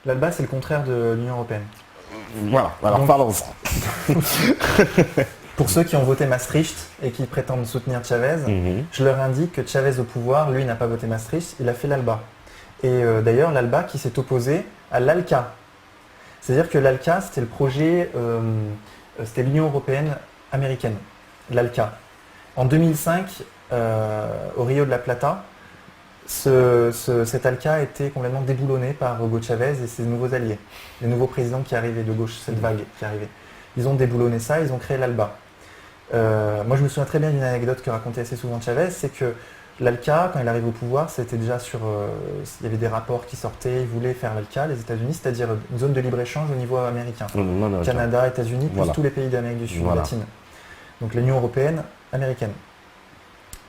L'ALBA, c'est le contraire de l'Union européenne. Voilà, alors Donc- parlons ça. Pour ceux qui ont voté Maastricht et qui prétendent soutenir Chavez, je leur indique que Chavez au pouvoir, lui, n'a pas voté Maastricht, il a fait l'ALBA. Et d'ailleurs, l'ALBA qui s'est opposé à l'ALCA. C'est-à-dire que l'ALCA, c'était le projet, c'était l'Union européenne américaine, l'ALCA. En 2005, au Rio de la Plata, cet ALCA a été complètement déboulonné par Hugo Chavez et ses nouveaux alliés, les nouveaux présidents qui arrivaient de gauche, cette vague qui arrivait. Ils ont déboulonné ça, ils ont créé l'ALBA. Moi, je me souviens très bien d'une anecdote que racontait assez souvent Chavez, c'est que l'ALCA, quand il arrive au pouvoir, c'était déjà il y avait des rapports qui sortaient, ils voulaient faire l'ALCA, les États-Unis, c'est-à-dire une zone de libre-échange au niveau américain. Canada, États-Unis, plus Voilà. tous les pays d'Amérique du Sud, Voilà. latine. Donc l'Union européenne, américaine.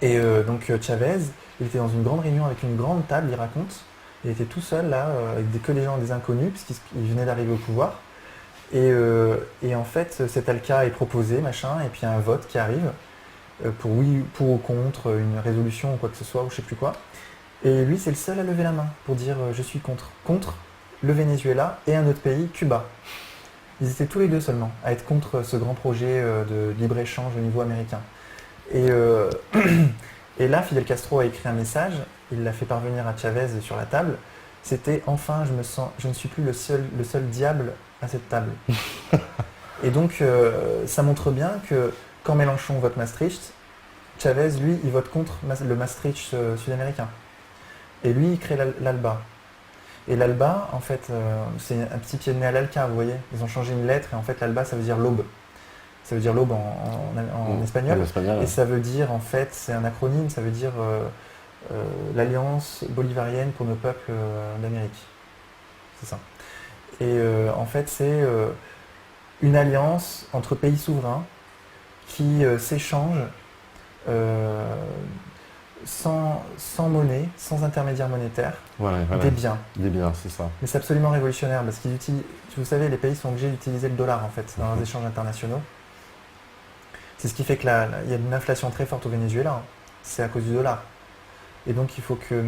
Et donc Chavez, il était dans une grande réunion avec une grande table, il raconte. Il était tout seul là, avec que des gens, des inconnus, puisqu'il venait d'arriver au pouvoir. Et en fait, cet ALCA est proposé, machin, et puis il y a un vote qui arrive pour oui, pour ou contre une résolution ou quoi que ce soit, ou je sais plus quoi. Et lui, c'est le seul à lever la main pour dire je suis contre. Contre le Venezuela et un autre pays, Cuba. Ils étaient tous les deux seulement à être contre ce grand projet de libre-échange au niveau américain. Et, et là, Fidel Castro a écrit un message, il l'a fait parvenir à Chavez sur la table. C'était enfin, je ne suis plus le seul diable à cette table. Et donc, ça montre bien que quand Mélenchon vote Maastricht, Chavez, lui, il vote contre le Maastricht sud-américain. Et lui, il crée l'ALBA. Et l'ALBA, en fait, c'est un petit pied de nez à l'ALCA, vous voyez. Ils ont changé une lettre et en fait, l'ALBA, ça veut dire l'aube. Ça veut dire l'aube en espagnol. Et ça veut dire, en fait, c'est un acronyme, ça veut dire l'Alliance bolivarienne pour nos peuples d'Amérique. C'est ça. Et en fait, c'est une alliance entre pays souverains qui s'échangent sans monnaie, sans intermédiaire monétaire, des biens. Des biens, c'est ça. Mais c'est absolument révolutionnaire parce qu'ils utilisent, vous savez, les pays sont obligés d'utiliser le dollar en fait dans leurs échanges internationaux. C'est ce qui fait qu'il y a une inflation très forte au Venezuela. Hein. C'est à cause du dollar. Et donc il faut que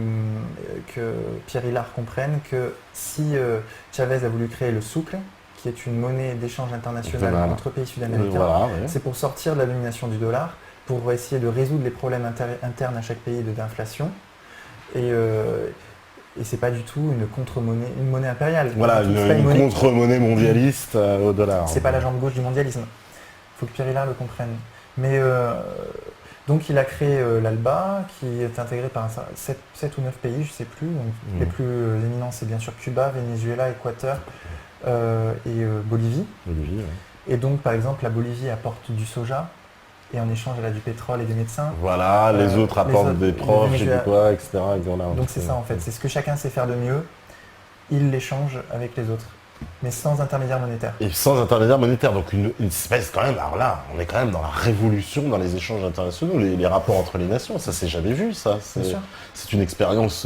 Pierre Hilard comprenne que si Chavez a voulu créer le soucle, qui est une monnaie d'échange international entre pays sud-américains, c'est pour sortir de la domination du dollar, pour essayer de résoudre les problèmes internes à chaque pays d'inflation. Et c'est pas du tout une contre-monnaie, une monnaie impériale. Voilà, une contre-monnaie mondialiste au dollar. C'est pas la jambe gauche du mondialisme. Il faut que Pierre Hilard le comprenne. Mais donc il a créé l'ALBA, qui est intégré par 7 ou 9 pays, je sais plus. Donc, les plus éminents, c'est bien sûr Cuba, Venezuela, Équateur et Bolivie. Et donc, par exemple, la Bolivie apporte du soja. Et en échange, elle a du pétrole et des médecins. Voilà, les autres apportent des proches, je sais plus quoi, etc. Donc c'est ça en fait, c'est ce que chacun sait faire de mieux. Il l'échange avec les autres, mais sans intermédiaire monétaire. Et sans intermédiaire monétaire, donc une espèce quand même, alors là, on est quand même dans la révolution dans les échanges internationaux, les rapports entre les nations, ça s'est jamais vu, ça. C'est une expérience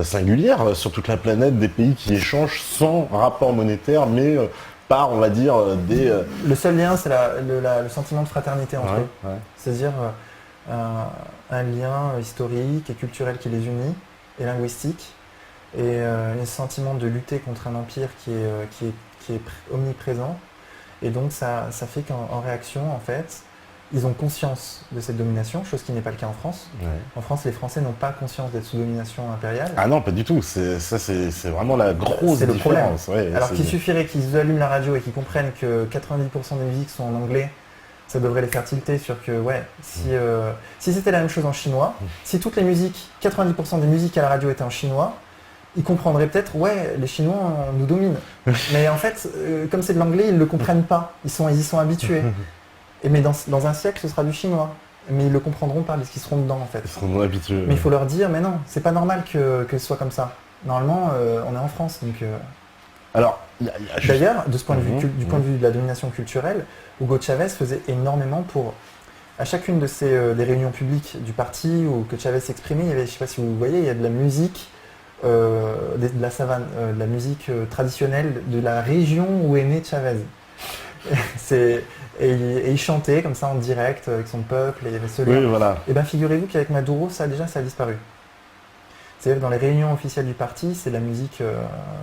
singulière sur toute la planète, des pays qui échangent sans rapport monétaire, mais... on va dire, Le seul lien, c'est le sentiment de fraternité entre eux. Ouais. C'est-à-dire un lien historique et culturel qui les unit, et linguistique, et un sentiment de lutter contre un empire qui est omniprésent. Et donc ça fait qu'en réaction, en fait, ils ont conscience de cette domination, chose qui n'est pas le cas en France. Ouais. En France, les Français n'ont pas conscience d'être sous domination impériale. Ah non, pas du tout. C'est vraiment la grosse c'est le différence. Problème. Alors qu'il suffirait qu'ils allument la radio et qu'ils comprennent que 90% des musiques sont en anglais, ça devrait les faire tilter sur que, si c'était la même chose en chinois, si toutes les musiques, 90% des musiques à la radio étaient en chinois, ils comprendraient peut-être, les Chinois nous dominent. Mais en fait, comme c'est de l'anglais, ils ne le comprennent pas. Ils y sont habitués. Mais dans un siècle, ce sera du chinois. Mais ils le comprendront pas parce qu'ils seront dedans en fait. Ils seront habitués. Mais il faut leur dire, mais non, c'est pas normal que ce soit comme ça. Normalement, on est en France, donc. Alors, d'ailleurs, de ce point de vue, du point de vue de la domination culturelle, Hugo Chavez faisait énormément pour. À chacune de des réunions publiques du parti où que Chavez s'exprimait, il y avait, je sais pas si vous voyez, il y a de la musique, de la savane, de la musique traditionnelle de la région où est né Chavez. Et il chantait comme ça en direct avec son peuple et il y avait ce lien. Oui, voilà. Et bien figurez-vous qu'avec Maduro, ça a disparu. C'est-à-dire que dans les réunions officielles du parti, c'est de la musique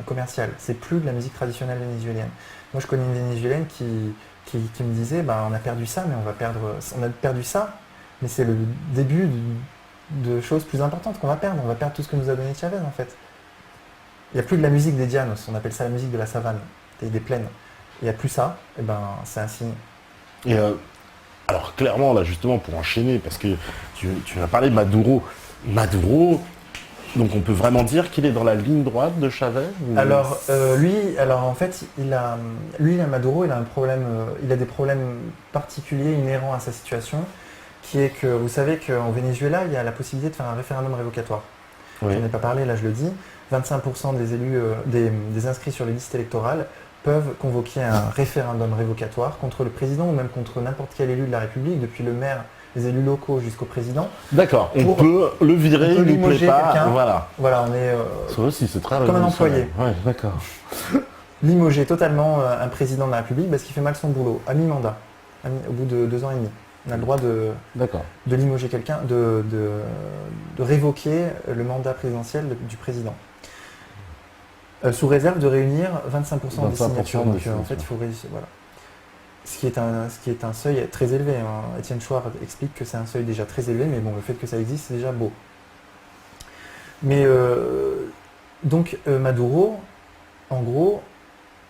commerciale. C'est plus de la musique traditionnelle vénézuélienne. Moi, je connais une Vénézuélienne qui me disait, on a perdu ça, mais on a perdu ça, mais c'est le début de choses plus importantes qu'on va perdre. On va perdre tout ce que nous a donné Chavez, en fait. Il n'y a plus de la musique des Llanos, on appelle ça la musique de la savane, des plaines. Il n'y a plus ça, et c'est un signe. Et alors clairement, là justement, pour enchaîner, parce que tu m'as parlé de Maduro. Maduro, donc on peut vraiment dire qu'il est dans la ligne droite de Chavez ou... Alors en fait, Maduro, il a un problème, il a des problèmes particuliers inhérents à sa situation, qui est que vous savez qu'en Venezuela, il y a la possibilité de faire un référendum révocatoire. Oui. Je n'en ai pas parlé, là je le dis. 25% des élus, des inscrits sur les listes électorales peuvent convoquer un référendum révocatoire contre le président ou même contre n'importe quel élu de la République, depuis le maire, les élus locaux jusqu'au président. D'accord, on peut le virer, il ne plaît pas, voilà, on est ça aussi, c'est très comme un employé. Ouais, d'accord. Limoger totalement un président de la République parce qu'il fait mal son boulot, à mi-mandat, au bout de 2 ans et demi. On a le droit de limoger quelqu'un, de révoquer le mandat présidentiel du président. Sous réserve de réunir 25% des signatures. Donc en fait, il faut réussir. Voilà. Ce qui est un seuil très élevé. Hein. Étienne Chouard explique que c'est un seuil déjà très élevé, mais bon, le fait que ça existe, c'est déjà beau. Mais donc Maduro, en gros,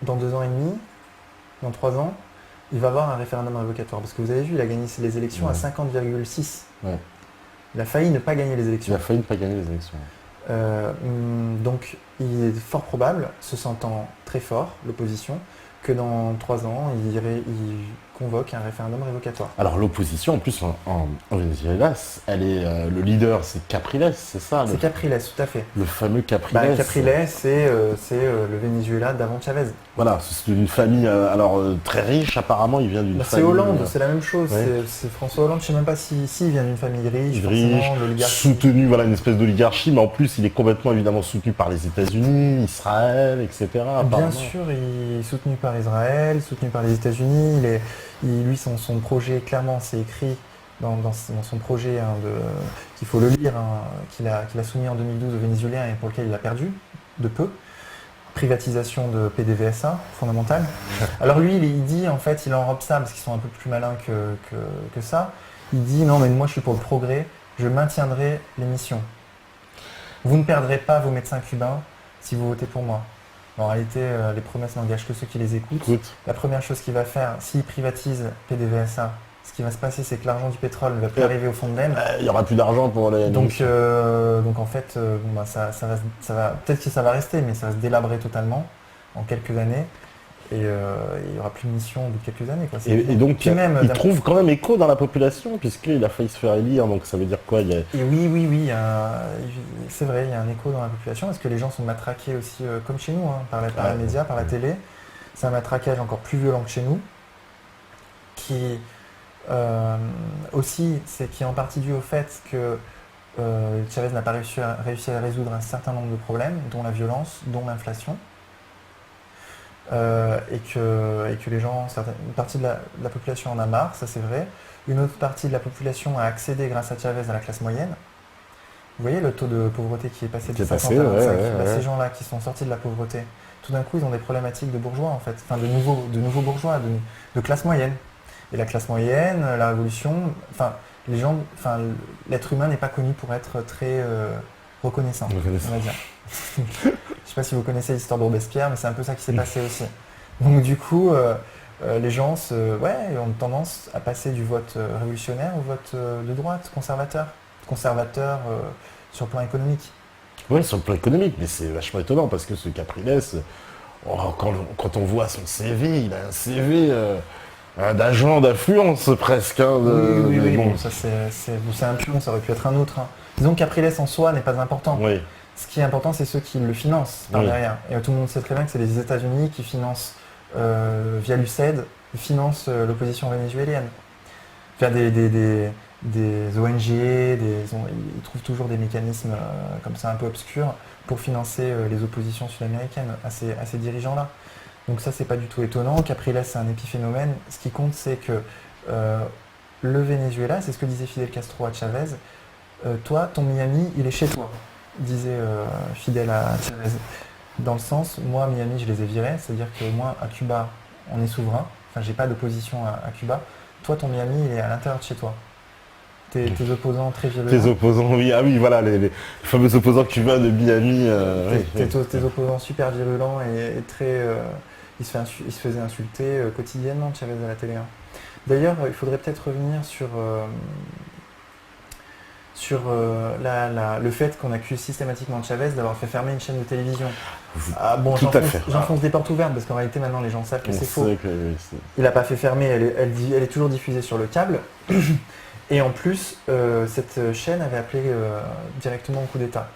dans 2 ans et demi, dans 3 ans, il va avoir un référendum révocatoire. Parce que vous avez vu, il a gagné les élections à 50,6. Ouais. Il a failli ne pas gagner les élections. Donc il est fort probable, se sentant très fort, l'opposition, que dans 3 ans, il convoque un référendum révocatoire. Alors l'opposition, en plus, en Venezuela, elle est, le leader, c'est Capriles, c'est ça C'est Capriles, tout à fait. Le fameux Capriles. Capriles, c'est le Venezuela d'avant Chavez. Voilà, c'est une famille très riche, apparemment, il vient d'une famille... C'est Hollande, c'est la même chose, ouais. C'est François Hollande, je ne sais même pas s'il vient d'une famille riche, soutenu, voilà, une espèce d'oligarchie, mais en plus, il est complètement, évidemment, soutenu par les États-Unis, Israël, etc. Bien sûr, il est soutenu par Israël, soutenu par les États-Unis, lui, son projet, clairement, c'est écrit dans son projet qu'il faut le lire, qu'il a soumis en 2012 aux Vénézuéliens et pour lequel il a perdu, de peu. Privatisation de PDVSA, fondamentale. Alors lui, il dit, en fait, il enrobe ça, parce qu'ils sont un peu plus malins que ça, il dit, non, mais moi, je suis pour le progrès, je maintiendrai les missions. Vous ne perdrez pas vos médecins cubains si vous votez pour moi. En réalité, les promesses n'engagent que ceux qui les écoutent. La première chose qu'il va faire, s'il privatise PDVSA, ce qui va se passer, c'est que l'argent du pétrole ne va plus arriver au fond de l'Aisne. Il n'y aura plus d'argent pour les... Donc en fait, ça va, peut-être que ça va rester, mais ça va se délabrer totalement en quelques années. Et il n'y aura plus de mission au bout de quelques années. Quoi. Et donc, il trouve quand même écho dans la population, puisqu'il a failli se faire élire, donc ça veut dire quoi Et oui, c'est vrai, il y a un écho dans la population, parce que les gens sont matraqués aussi, comme chez nous, hein, par les médias, par la télé. C'est un matraquage encore plus violent que chez nous, qui est en partie dû au fait que Chavez n'a pas réussi à résoudre un certain nombre de problèmes, dont la violence, dont l'inflation. Et que les gens, une partie de la population en a marre, ça c'est vrai. Une autre partie de la population a accédé grâce à Chavez à la classe moyenne. Vous voyez le taux de pauvreté qui est passé de 50 à 25. Ces gens-là qui sont sortis de la pauvreté, tout d'un coup ils ont des problématiques de bourgeois en fait, enfin de nouveaux bourgeois, de classe moyenne. Et la classe moyenne, la révolution, l'être humain n'est pas connu pour être très reconnaissant, on va dire. Je ne sais pas si vous connaissez l'histoire de Robespierre, mais c'est un peu ça qui s'est passé aussi. Donc du coup, les gens ont tendance à passer du vote révolutionnaire au vote de droite, conservateur sur le plan économique. Oui, sur le plan économique, mais c'est vachement étonnant parce que ce Capriles, quand on voit son CV, il a un CV d'agent d'influence presque. Oui, bon, ça c'est un pion, ça aurait pu être un autre. Hein. Disons que Capriles en soi n'est pas important. Oui. Ce qui est important, c'est ceux qui le financent par derrière. Et tout le monde sait très bien que c'est les États-Unis qui financent, via l'USAID, financent l'opposition vénézuélienne. Via des ONG, ils trouvent toujours des mécanismes comme ça un peu obscurs pour financer les oppositions sud-américaines à ces dirigeants-là. Donc ça, c'est pas du tout étonnant. Capriles, c'est un épiphénomène. Ce qui compte, c'est que le Venezuela, c'est ce que disait Fidel Castro à Chavez, toi, ton Miami, il est chez toi. disait fidèle à Chavez. Dans le sens, moi, Miami, je les ai virés, c'est-à-dire que moi, à Cuba, on est souverain. Enfin, j'ai pas d'opposition à Cuba. Toi, ton Miami, il est à l'intérieur de chez toi. Tes opposants très violents. Tes opposants, oui, ah oui, voilà, les fameux opposants cubains de Miami. Tes opposants super virulents et très. Il se faisait insulter quotidiennement, Chavez, à la télé. Hein. D'ailleurs, il faudrait peut-être revenir sur le fait qu'on accuse systématiquement Chavez d'avoir fait fermer une chaîne de télévision. Ah, bon, j'enfonce des portes ouvertes parce qu'en réalité maintenant les gens savent que c'est faux. Il n'a pas fait fermer, elle est toujours diffusée sur le câble. Et en plus, cette chaîne avait appelé directement au coup d'État.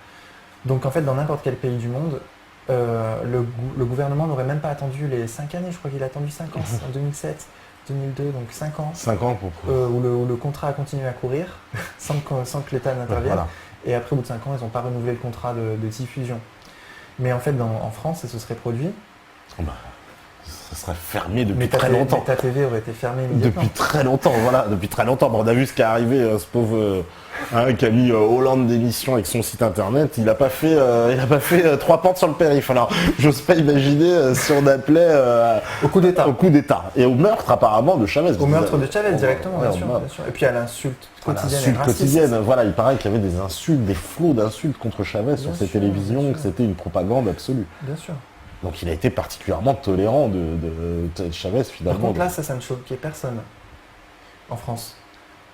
Donc en fait, dans n'importe quel pays du monde, le gouvernement n'aurait même pas attendu les 5 années, je crois qu'il a attendu 5 ans, en 2007. 2002, donc 5 ans. 5 ans pour où le contrat a continué à courir sans que l'État n'intervienne. Voilà. Et après, au bout de 5 ans, ils n'ont pas renouvelé le contrat de diffusion. Mais en fait, en France, ça se serait produit. Ça serait fermé depuis très longtemps. Mais ta TV aurait été fermée immédiatement. Depuis très longtemps, voilà, depuis très longtemps. Bon, on a vu ce qui est arrivé, ce pauvre qui a mis Hollande d'émission avec son site internet. Il n'a pas fait 3 pentes sur le périph'. Alors, j'ose pas imaginer si on appelait au coup d'État. Au coup d'État. Et au meurtre apparemment de Chavez. Au meurtre de Chavez directement, bien sûr. Et puis à l'insulte quotidienne. Voilà, il paraît qu'il y avait des insultes, des flots d'insultes contre Chavez sur ses télévisions, que c'était une propagande absolue. Bien sûr. Donc il a été particulièrement tolérant de Chavez finalement. Par contre là, ça ne choquait personne en France.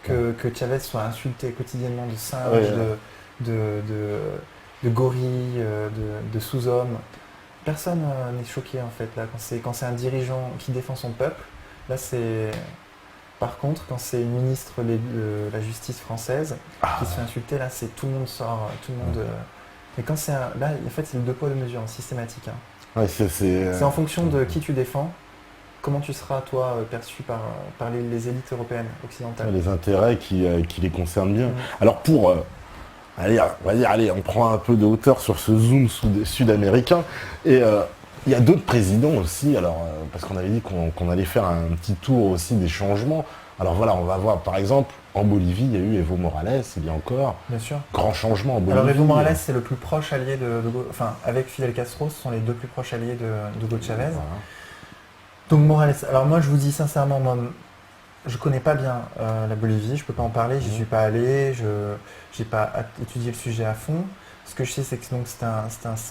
Que Chavez soit insulté quotidiennement de singes, de gorilles, de sous-hommes. Personne n'est choqué en fait là. Quand c'est un dirigeant qui défend son peuple, là c'est... Par contre, quand c'est une ministre de la justice française qui se fait insulter, là c'est tout le monde sort, tout le monde... Mais quand c'est là, en fait c'est le 2 poids 2 mesures, systématique. Hein. Ouais, c'est en fonction de qui tu défends, comment tu seras, toi, perçu par les élites européennes, occidentales. Les intérêts qui les concernent bien. Alors allez, on prend un peu de hauteur sur ce zoom sud-américain. Et il y a d'autres présidents aussi, parce qu'on avait dit qu'on allait faire un petit tour aussi des changements. Alors voilà, on va voir, par exemple, en Bolivie, il y a eu Evo Morales, il y a encore bien sûr. Grand changement en Bolivie. Alors Evo Morales, c'est le plus proche allié de Hugo, enfin avec Fidel Castro, ce sont les 2 plus proches alliés de Hugo Chavez. Voilà. Donc Morales, alors moi je vous dis sincèrement, moi, je connais pas bien la Bolivie, je peux pas en parler, j'y suis pas allé, j'ai pas étudié le sujet à fond. Ce que je sais, c'est que donc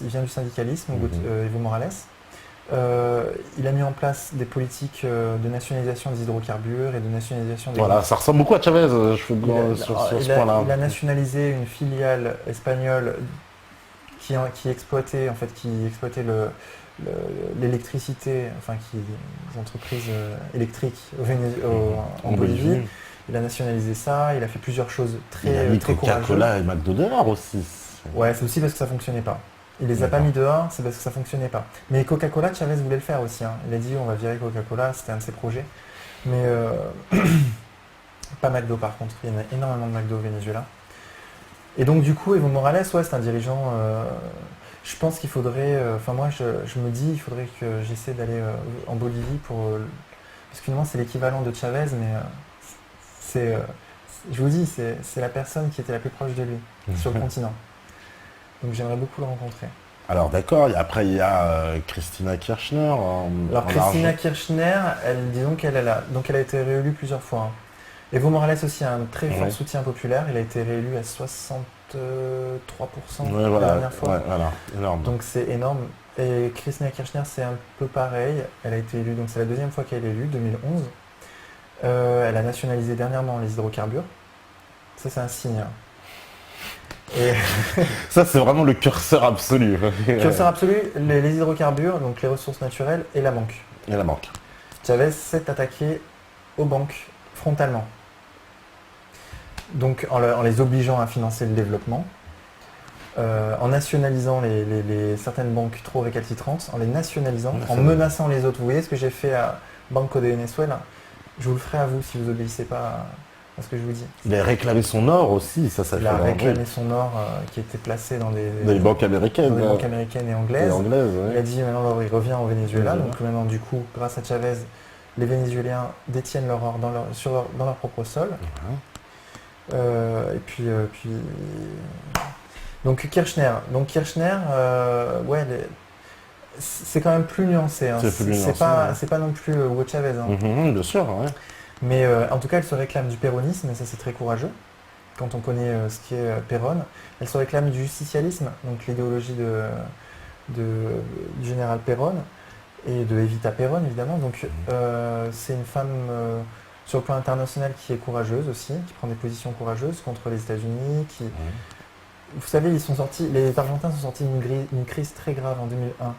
il vient du syndicalisme, Evo Morales. Il a mis en place des politiques de nationalisation des hydrocarbures et de nationalisation des... Voilà, ça ressemble beaucoup à Chavez, sur ce point-là. Il a nationalisé une filiale espagnole qui exploitait l'électricité, enfin qui est des entreprises électriques en Bolivie. Il a nationalisé ça, il a fait plusieurs choses très courageuses. Coca-Cola et McDo dehors aussi. Ouais, c'est aussi parce que ça fonctionnait pas. Il les a pas mis dehors, c'est parce que ça fonctionnait pas. Mais Coca-Cola, Chavez voulait le faire aussi. Hein. Il a dit on va virer Coca-Cola, c'était un de ses projets. Mais pas McDo par contre, il y en a énormément de McDo au Venezuela. Et donc du coup, Evo Morales, c'est un dirigeant... je pense qu'il faudrait... Enfin moi, je me dis, il faudrait que j'essaie d'aller en Bolivie pour... parce que finalement, c'est l'équivalent de Chavez, mais je vous dis, c'est la personne qui était la plus proche de lui sur le continent. Donc j'aimerais beaucoup le rencontrer. Alors d'accord, après il y a Cristina Kirchner. Alors Cristina Kirchner, disons qu'elle a été réélue plusieurs fois. Hein. Evo Morales aussi a un très fort soutien populaire, il a été réélu à 63% la dernière fois. Ouais, voilà, énorme. Donc c'est énorme. Et Cristina Kirchner c'est un peu pareil, elle a été élue, donc c'est la 2e fois qu'elle est élue, 2011. Elle a nationalisé dernièrement les hydrocarbures. Ça c'est un signe. Et ça c'est vraiment le curseur absolu. Curseur absolu, les hydrocarbures, donc les ressources naturelles et la banque. Et la banque. Chavez s'est attaqué aux banques frontalement. Donc en les obligeant à financer le développement, en nationalisant certaines banques trop récalcitrantes, en les nationalisant, en menaçant les autres. Vous voyez ce que j'ai fait à Banco de Venezuela? Je vous le ferai à vous si vous obéissez pas à ce que je vous dis. Il a réclamé son or aussi, Il a réclamé son or qui était placé dans des banques américaines. Dans des banques américaines et anglaises. Ouais. Il a dit maintenant l'or il revient au Venezuela. Donc maintenant du coup, grâce à Chavez, les Vénézuéliens détiennent leur or dans leur propre sol. Et puis Donc Kirchner, ouais, c'est quand même plus nuancé. Hein. C'est pas non plus Hugo Chavez. Hein. Bien sûr, ouais. Mais en tout cas, elle se réclame du péronisme, et ça c'est très courageux. Quand on connaît ce qui est Péron, elle se réclame du justicialisme, donc l'idéologie du général Péron et de Evita Péron évidemment. Donc c'est une femme sur le plan international qui est courageuse aussi, qui prend des positions courageuses contre les États-Unis. Vous savez, les Argentins sont sortis d'une crise très grave en 2001,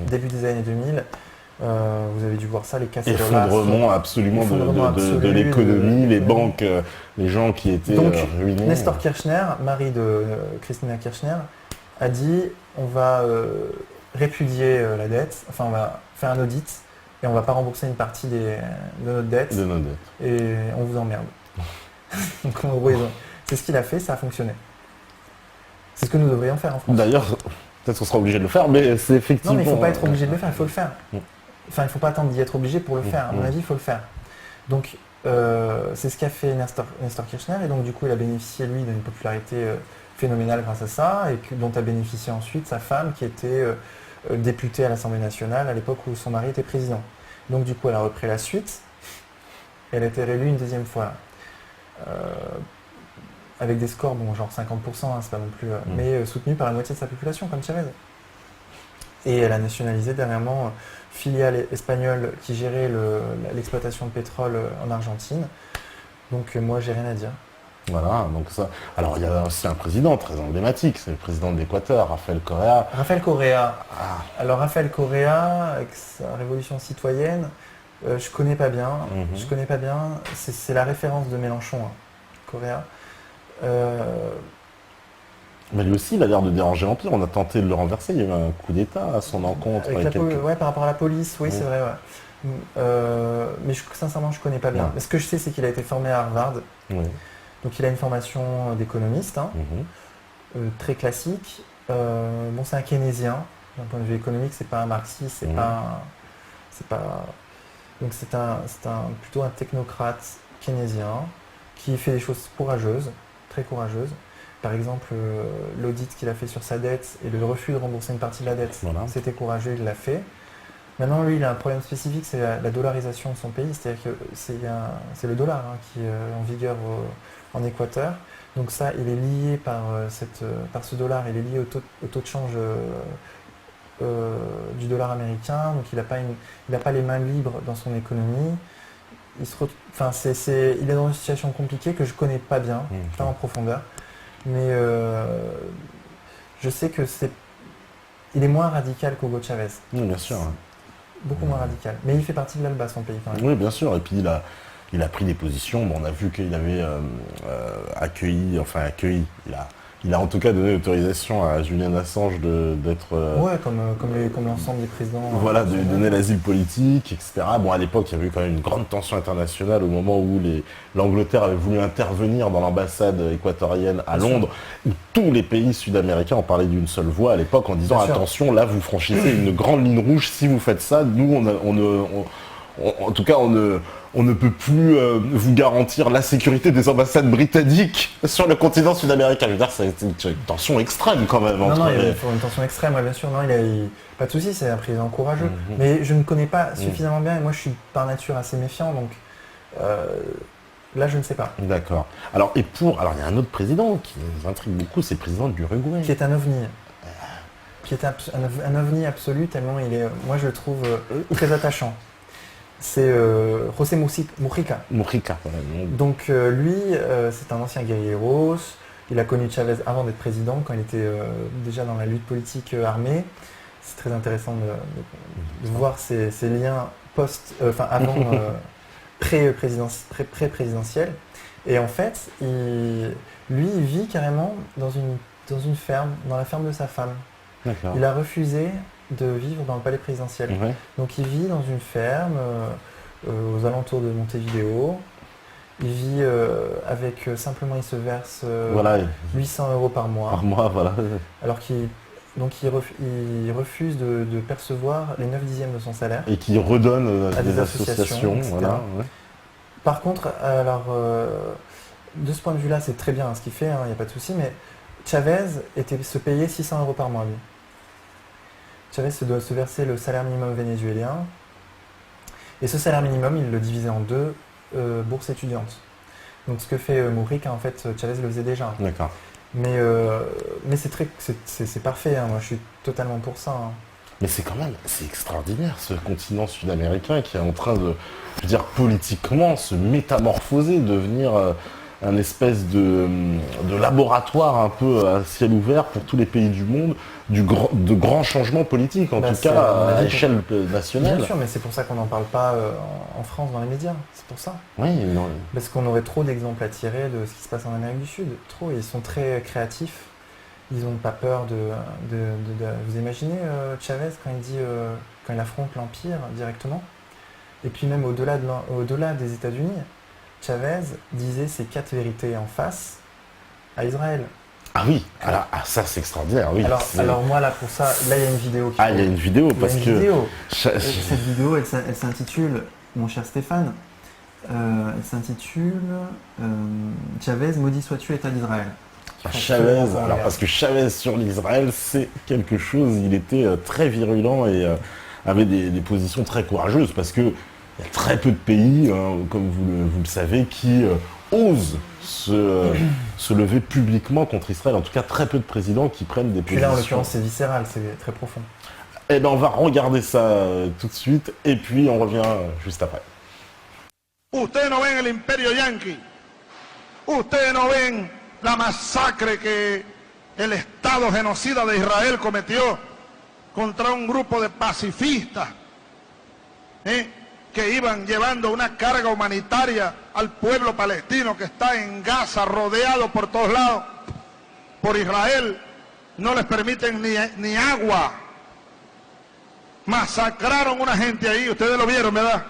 début des années 2000. Vous avez dû voir ça, les casses de effondrement absolument de l'économie, les banques, les gens qui étaient ruinés. Nestor Kirchner, mari de Christina Kirchner, a dit on va répudier la dette, enfin on va faire un audit et on va pas rembourser une partie de notre dette. Et on vous emmerde. Donc en gros, c'est ce qu'il a fait, ça a fonctionné. C'est ce que nous devrions faire en France. D'ailleurs, peut-être qu'on sera obligé de le faire, mais c'est effectivement... Non, mais il ne faut pas être obligé de le faire, il faut le faire. Enfin, il ne faut pas attendre d'y être obligé pour le faire. À mon avis, il faut le faire. Donc, c'est ce qu'a fait Nestor Kirchner, et donc du coup, il a bénéficié, lui, d'une popularité phénoménale grâce à ça, et dont a bénéficié ensuite sa femme, qui était députée à l'Assemblée nationale à l'époque où son mari était président. Donc, du coup, elle a repris la suite, et elle a été réélue une deuxième fois. Avec des scores, bon, genre 50%, hein, c'est pas non plus... mais soutenu par la moitié de sa population, comme Chavez. Et elle a nationalisé dernièrement filiale espagnole qui gérait l'exploitation de pétrole en Argentine. Donc moi, j'ai rien à dire. Voilà, donc ça... Alors, il y a aussi un président très emblématique, c'est le président de l'Équateur, Rafael Correa. Alors, Rafael Correa, avec sa révolution citoyenne, je connais pas bien. C'est la référence de Mélenchon, hein, Correa. Mais lui aussi, il a l'air de déranger l'Empire. On a tenté de le renverser. Il y a eu un coup d'État à son encontre. Ouais, par rapport à la police, oui, c'est vrai. Ouais. Mais sincèrement, je ne connais pas bien. Mais ce que je sais, c'est qu'il a été formé à Harvard. Donc, il a une formation d'économiste, hein, très classique. Bon, c'est un keynésien. D'un point de vue économique, c'est pas un marxiste, Donc, c'est plutôt un technocrate keynésien qui fait des choses courageuses, très courageuses. Par exemple, l'audit qu'il a fait sur sa dette et le refus de rembourser une partie de la dette, c'était courageux, il l'a fait. Maintenant, lui, il a un problème spécifique, c'est la dollarisation de son pays, c'est-à-dire que c'est le dollar qui est en vigueur en Équateur. Donc ça, il est lié par ce dollar, il est lié au taux de change du dollar américain, donc il n'a pas les mains libres dans son économie. Il est dans une situation compliquée que je ne connais pas bien, pas en profondeur. Mais je sais que il est moins radical qu'Hugo Chavez. Oui, bien sûr. Beaucoup moins radical. Mais il fait partie de l'ALBA, son pays, quand même. Oui, bien sûr. Et puis il a pris des positions. Bon, on a vu qu'il avait accueilli. Il a en tout cas donné l'autorisation à Julian Assange d'être... ouais, comme l'ensemble des présidents. Voilà, de lui donner l'asile politique, etc. Bon, à l'époque, il y avait eu quand même une grande tension internationale au moment où l'Angleterre avait voulu intervenir dans l'ambassade équatorienne à Londres, où tous les pays sud-américains ont parlé d'une seule voix à l'époque en disant attention, là, vous franchissez une grande ligne rouge, si vous faites ça, nous, en tout cas, on ne peut plus vous garantir la sécurité des ambassades britanniques sur le continent sud-américain. Je veux dire, c'est une tension extrême quand même. Il faut une tension extrême, bien sûr. Non, pas de souci, c'est un président courageux. Mais je ne connais pas suffisamment bien et moi je suis par nature assez méfiant, donc là je ne sais pas. D'accord. Alors il y a un autre président qui nous intrigue beaucoup, c'est le président de l'Uruguay. Qui est un ovni. Qui est un ovni absolu, tellement moi je le trouve très attachant. C'est José Mujica. Mujica, voilà. Donc lui, c'est un ancien guerrilleros. Il a connu Chavez avant d'être président, quand il était déjà dans la lutte politique armée. C'est très intéressant de voir ces liens avant pré-présidentiel. Et en fait, il vit carrément dans une ferme, dans la ferme de sa femme. D'accord. Il a refusé de vivre dans le palais présidentiel. Donc il vit dans une ferme aux alentours de Montevideo. Il vit avec simplement il se verse 800 € par mois. Par mois, voilà. Alors qu'il refuse de percevoir les 9/10 de son salaire. Et qui redonne à des associations. Voilà, ouais. Par contre, alors de ce point de vue-là, c'est très bien ce qu'il fait, il n'y a pas de souci, mais Chavez se payait 600 € par mois, lui. Chavez doit se verser le salaire minimum vénézuélien. Et ce salaire minimum, il le divisait en 2 bourses étudiantes. Donc ce que fait Mouric, en fait, Chavez le faisait déjà. D'accord. Mais c'est parfait, hein. Moi je suis totalement pour ça. Hein. Mais c'est extraordinaire ce continent sud-américain qui est en train de, je veux dire, politiquement se métamorphoser, devenir un espèce de laboratoire un peu à ciel ouvert pour tous les pays du monde, de grands changements politiques, en tout cas à l'échelle nationale. Bien sûr, mais c'est pour ça qu'on n'en parle pas en France dans les médias, c'est pour ça. Oui, non. Parce qu'on aurait trop d'exemples à tirer de ce qui se passe en Amérique du Sud, trop, ils sont très créatifs, ils n'ont pas peur Vous imaginez Chavez quand il affronte l'Empire directement, et puis même au-delà des États-Unis, Chavez disait ces 4 vérités en face à Israël. Ah oui, alors, ça c'est extraordinaire, oui. Alors moi là pour ça, là il y a une vidéo. Il y a une vidéo parce que... Cette vidéo elle s'intitule, mon cher Stéphane, elle s'intitule Chavez, maudit sois-tu, État d'Israël. Chavez, alors parce que Chavez sur l'Israël c'est quelque chose, il était très virulent et avait des positions très courageuses parce que il y a très peu de pays, hein, comme vous le savez, qui osent se lever publiquement contre Israël. En tout cas, très peu de présidents qui prennent des positions. Puis là, en l'occurrence, c'est viscéral, c'est très profond. Eh bien, on va regarder ça tout de suite, et puis on revient juste après. Ustedes no ven el imperio yanqui. Ustedes no ven la masacre que el Estado genocida de Israel cometió contra un grupo de pacifistas, que iban llevando una carga humanitaria al pueblo palestino que está en Gaza, rodeado por todos lados por Israel. No les permiten ni agua. Masacraron una gente ahí, ustedes lo vieron, ¿verdad?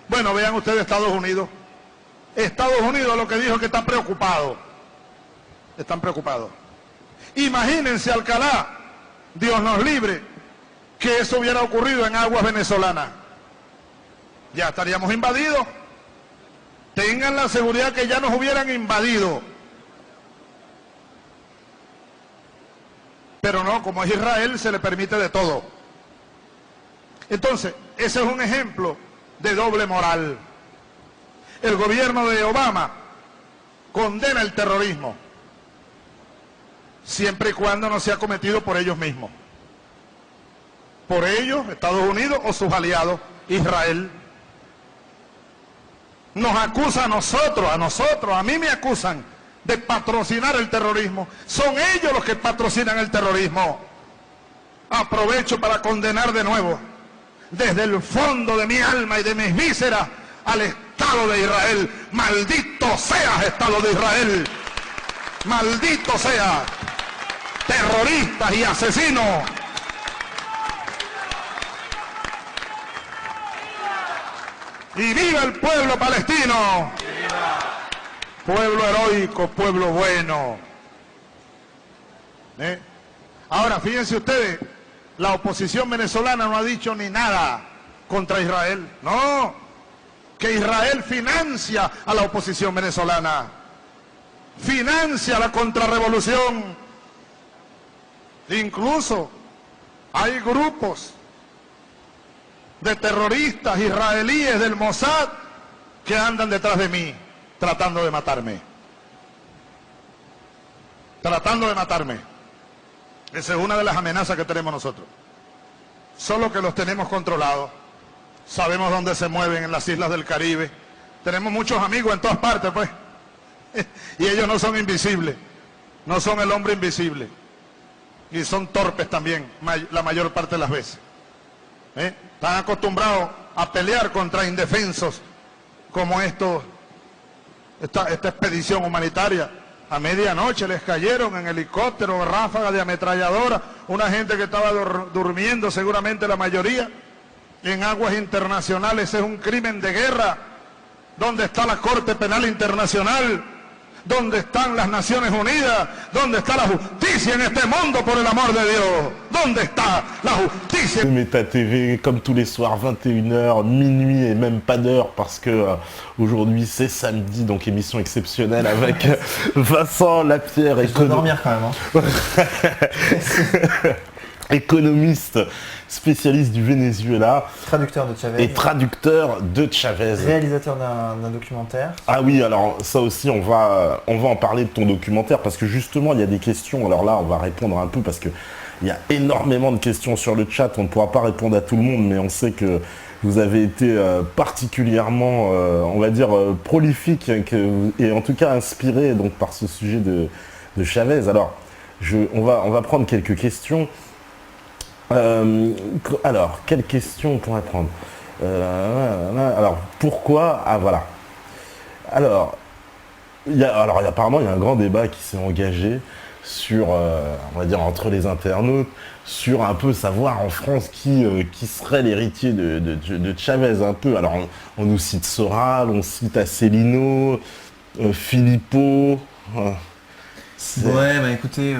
Bueno, vean ustedes Estados Unidos. Estados Unidos lo que dijo es que está preocupado. Están preocupados. Imagínense, Alcalá, Dios nos libre, que eso hubiera ocurrido en aguas venezolanas. Ya estaríamos invadidos. Tengan la seguridad que ya nos hubieran invadido. Pero no, como es Israel, se le permite de todo. Entonces, ese es un ejemplo de doble moral. El gobierno de Obama condena el terrorismo, siempre y cuando no sea cometido por ellos mismos. Por ellos, Estados Unidos o sus aliados, Israel. Nos acusa a nosotros, a mí me acusan de patrocinar el terrorismo. Son ellos los que patrocinan el terrorismo. Aprovecho para condenar de nuevo, desde el fondo de mi alma y de mis vísceras, al Estado de Israel. Maldito seas, Estado de Israel. Maldito seas, terroristas y asesinos. Y viva el pueblo palestino. ¡Viva! Pueblo heroico, pueblo bueno. Ahora, fíjense ustedes, la oposición venezolana no ha dicho ni nada contra Israel. No, que Israel financia a la oposición venezolana. Financia la contrarrevolución. Incluso hay grupos de terroristas israelíes del Mossad que andan detrás de mí, tratando de matarme. Tratando de matarme. Esa es una de las amenazas que tenemos nosotros. Solo que los tenemos controlados. Sabemos dónde se mueven, en las islas del Caribe. Tenemos muchos amigos en todas partes, pues. Y ellos no son invisibles. No son el hombre invisible. Y son torpes también, la mayor parte de las veces. Están acostumbrados a pelear contra indefensos como esta expedición humanitaria. A medianoche les cayeron en helicóptero, ráfagas de ametralladora, una gente que estaba durmiendo, seguramente la mayoría, en aguas internacionales. Es un crimen de guerra. ¿Dónde está la Corte Penal Internacional? ¿Dónde están las Naciones Unidas? ¿Dónde está la justicia en este mundo, por el amor de Dios? ¿Dónde está la justicia? Meta TV, comme tous les soirs, 21h, minuit et même pas d'heure, parce que aujourd'hui c'est samedi, donc émission exceptionnelle avec Vincent Lapierre. Je dois dormir quand même. Hein. Économiste, spécialiste du Venezuela. Traducteur de Chavez. Et traducteur de Chavez. Réalisateur d'un documentaire. Ah oui, alors ça aussi, on va en parler de ton documentaire, parce que justement, il y a des questions. Alors là, on va répondre un peu, parce que il y a énormément de questions sur le chat. On ne pourra pas répondre à tout le monde, mais on sait que vous avez été particulièrement, on va dire, prolifique et en tout cas inspiré donc, par ce sujet de Chavez. Alors, on va prendre quelques questions. Alors, quelles questions on pourrait prendre alors, pourquoi... Ah, voilà. Alors, apparemment, il y a un grand débat qui s'est engagé sur, on va dire, entre les internautes, sur un peu savoir en France qui serait l'héritier de Chavez, un peu. Alors, on nous cite Soral, on cite Asselineau, Philippot... ouais, bah écoutez...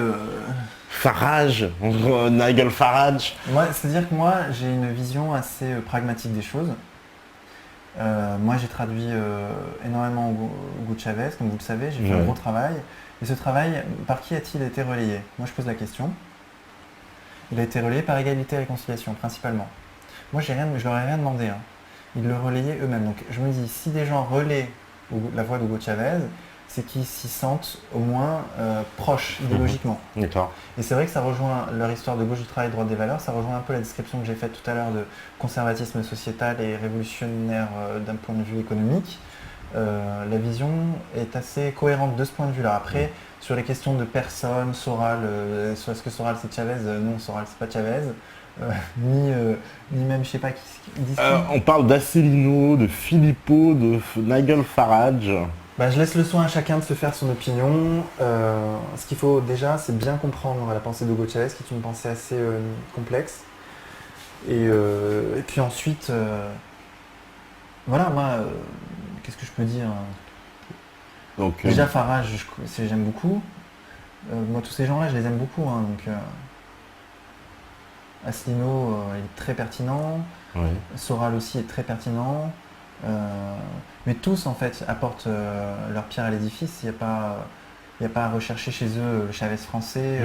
Farage, Nigel Farage. C'est-à-dire que moi, j'ai une vision assez pragmatique des choses. Moi, j'ai traduit énormément Hugo Chavez, comme vous le savez, j'ai fait un gros travail. Et ce travail, par qui a-t-il été relayé? Moi, je pose la question. Il a été relayé par Égalité et Réconciliation, principalement. Moi, je leur ai rien demandé. Hein. Ils le relayaient eux-mêmes. Donc, je me dis, si des gens relaient la voix d'Hugo Chavez, c'est qu'ils s'y sentent au moins proches idéologiquement. D'accord. Et c'est vrai que ça rejoint leur histoire de gauche du travail, droite des valeurs, ça rejoint un peu la description que j'ai faite tout à l'heure de conservatisme sociétal et révolutionnaire d'un point de vue économique. La vision est assez cohérente de ce point de vue-là. Après, sur les questions de personnes, Soral, est-ce que Soral c'est Chavez? Non, Soral c'est pas Chavez. Ni même, je sais pas qui disent. On parle d'Asselineau, de Philippot, de Nigel Farage. Bah, je laisse le soin à chacun de se faire son opinion. Ce qu'il faut déjà, c'est bien comprendre la pensée d'Hugo Chavez, qui est une pensée assez complexe. Et puis ensuite, voilà, moi, qu'est-ce que je peux dire? Donc, déjà, Farage, j'aime beaucoup. Moi, tous ces gens-là, je les aime beaucoup. Hein, donc, Asselineau, il est très pertinent. Oui. Soral aussi est très pertinent. Mais tous en fait apportent leur pierre à l'édifice. Il n'y a pas à rechercher chez eux le Chavez français.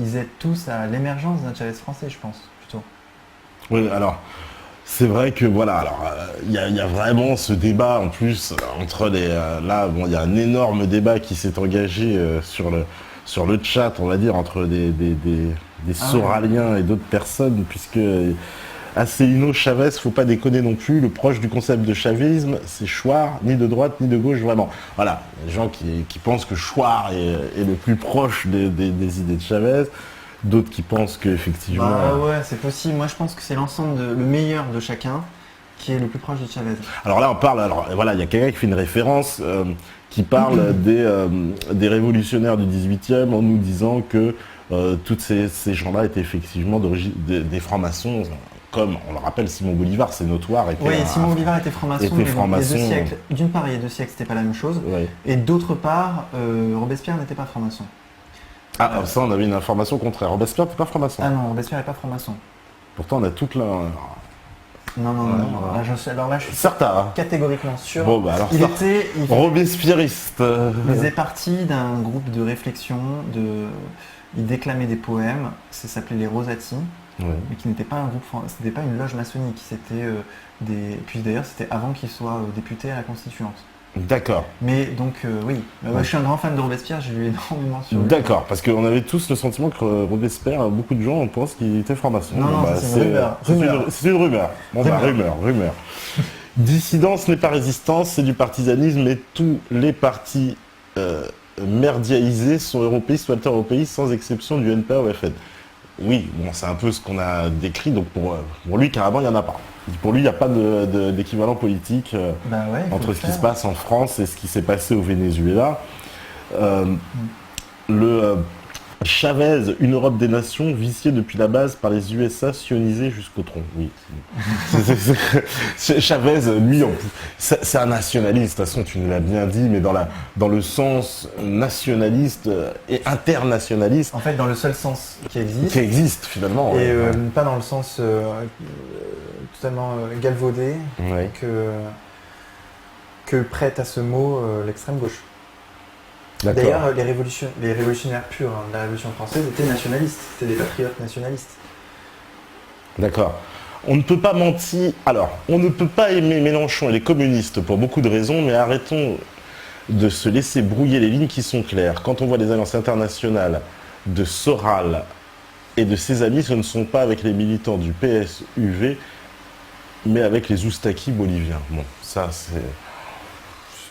Ils aident tous à l'émergence d'un Chavez français, je pense, plutôt. Oui, alors c'est vrai que voilà, alors il y a vraiment ce débat en plus entre les là, bon, il y a un énorme débat qui s'est engagé sur le chat, on va dire, entre des Soraliens et d'autres personnes, puisque Asselineau, Chavez, faut pas déconner non plus, le proche du concept de chavisme, c'est Chouard, ni de droite ni de gauche, vraiment. Voilà, les gens qui pensent que Chouard est le plus proche des idées de Chavez, d'autres qui pensent qu'effectivement... Bah ouais, c'est possible. Moi, je pense que c'est l'ensemble, le meilleur de chacun qui est le plus proche de Chavez. Alors là, on parle, alors voilà, il y a quelqu'un qui fait une référence, qui parle des révolutionnaires du 18e en nous disant que tous ces gens-là étaient effectivement des francs-maçons. Comme, on le rappelle, Simon Bolivar, c'est notoire. Oui, Simon Bolivar était franc-maçon, mais bon, il y a 2 siècles. D'une part, il y a 2 siècles, c'était pas la même chose. Ouais. Et d'autre part, Robespierre n'était pas franc-maçon. Ah, ça, on avait une information contraire. Robespierre n'était pas franc-maçon. Ah non, Robespierre n'est pas franc-maçon. Pourtant, on a toute la... Non. Alors là, je suis Certain. Catégoriquement sûr. Bon, bah alors Robespierriste. Il faisait partie d'un groupe de réflexion, il déclamait des poèmes, ça s'appelait les Rosati. Oui. Mais qui n'était pas un groupe, c'était pas une loge maçonnique, c'était et puis d'ailleurs c'était avant qu'il soit député à la Constituante. D'accord. Mais donc oui, je suis un grand fan de Robespierre, j'ai lu énormément sur lui. D'accord, parce qu'on avait tous le sentiment que Robespierre, beaucoup de gens pensent qu'il était franc-maçon. Non, bah, c'est une rumeur. C'est une rumeur. Bon, rumeur. Dissidence n'est pas résistance, c'est du partisanisme et tous les partis merdiaisés sont européistes ou alter-européistes sans exception du NPA ou FN. Oui, bon, c'est un peu ce qu'on a décrit, donc pour lui, carrément, il n'y en a pas. Pour lui, il n'y a pas d'équivalent politique entre ce qui se passe en France et ce qui s'est passé au Venezuela. Chavez, une Europe des nations viciée depuis la base par les USA, sionisés jusqu'au tronc. Oui. Chavez, lui, c'est un nationaliste. De toute façon, tu nous l'as bien dit, mais dans le sens nationaliste et internationaliste. En fait, dans le seul sens qui existe. Qui existe, finalement. Et ouais. pas dans le sens totalement galvaudé Ouais. que prête à ce mot l'extrême gauche. D'accord. D'ailleurs, les révolutionnaires purs de la Révolution française étaient nationalistes, c'était des patriotes nationalistes. D'accord. On ne peut pas mentir. Alors, on ne peut pas aimer Mélenchon et les communistes pour beaucoup de raisons, mais arrêtons de se laisser brouiller les lignes qui sont claires. Quand on voit les alliances internationales de Soral et de ses amis, ce ne sont pas avec les militants du PSUV, mais avec les Oustaki boliviens. Bon, ça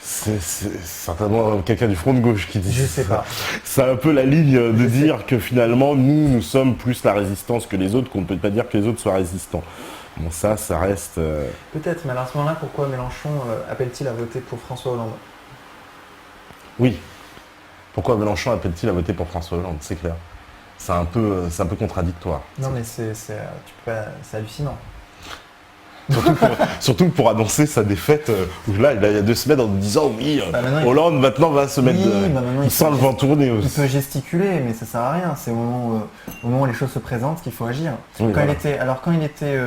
c'est certainement quelqu'un du front de gauche qui dit Je sais ça. pas. C'est un peu la ligne de dire que finalement, nous sommes plus la résistance que les autres, qu'on ne peut pas dire que les autres soient résistants. Bon, ça reste... Peut-être, mais alors à ce moment-là, pourquoi Mélenchon appelle-t-il à voter pour François Hollande? Oui. Pourquoi Mélenchon appelle-t-il à voter pour François Hollande? C'est clair. C'est un peu contradictoire. Non, mais tu peux pas, c'est hallucinant. Surtout pour annoncer sa défaite, où là, il y a 2 semaines, en disant oui, Hollande maintenant va se mettre. Il sent le vent tourner aussi. Il peut gesticuler, mais ça sert à rien. C'est au moment où les choses se présentent qu'il faut agir. Oui, quand voilà. il était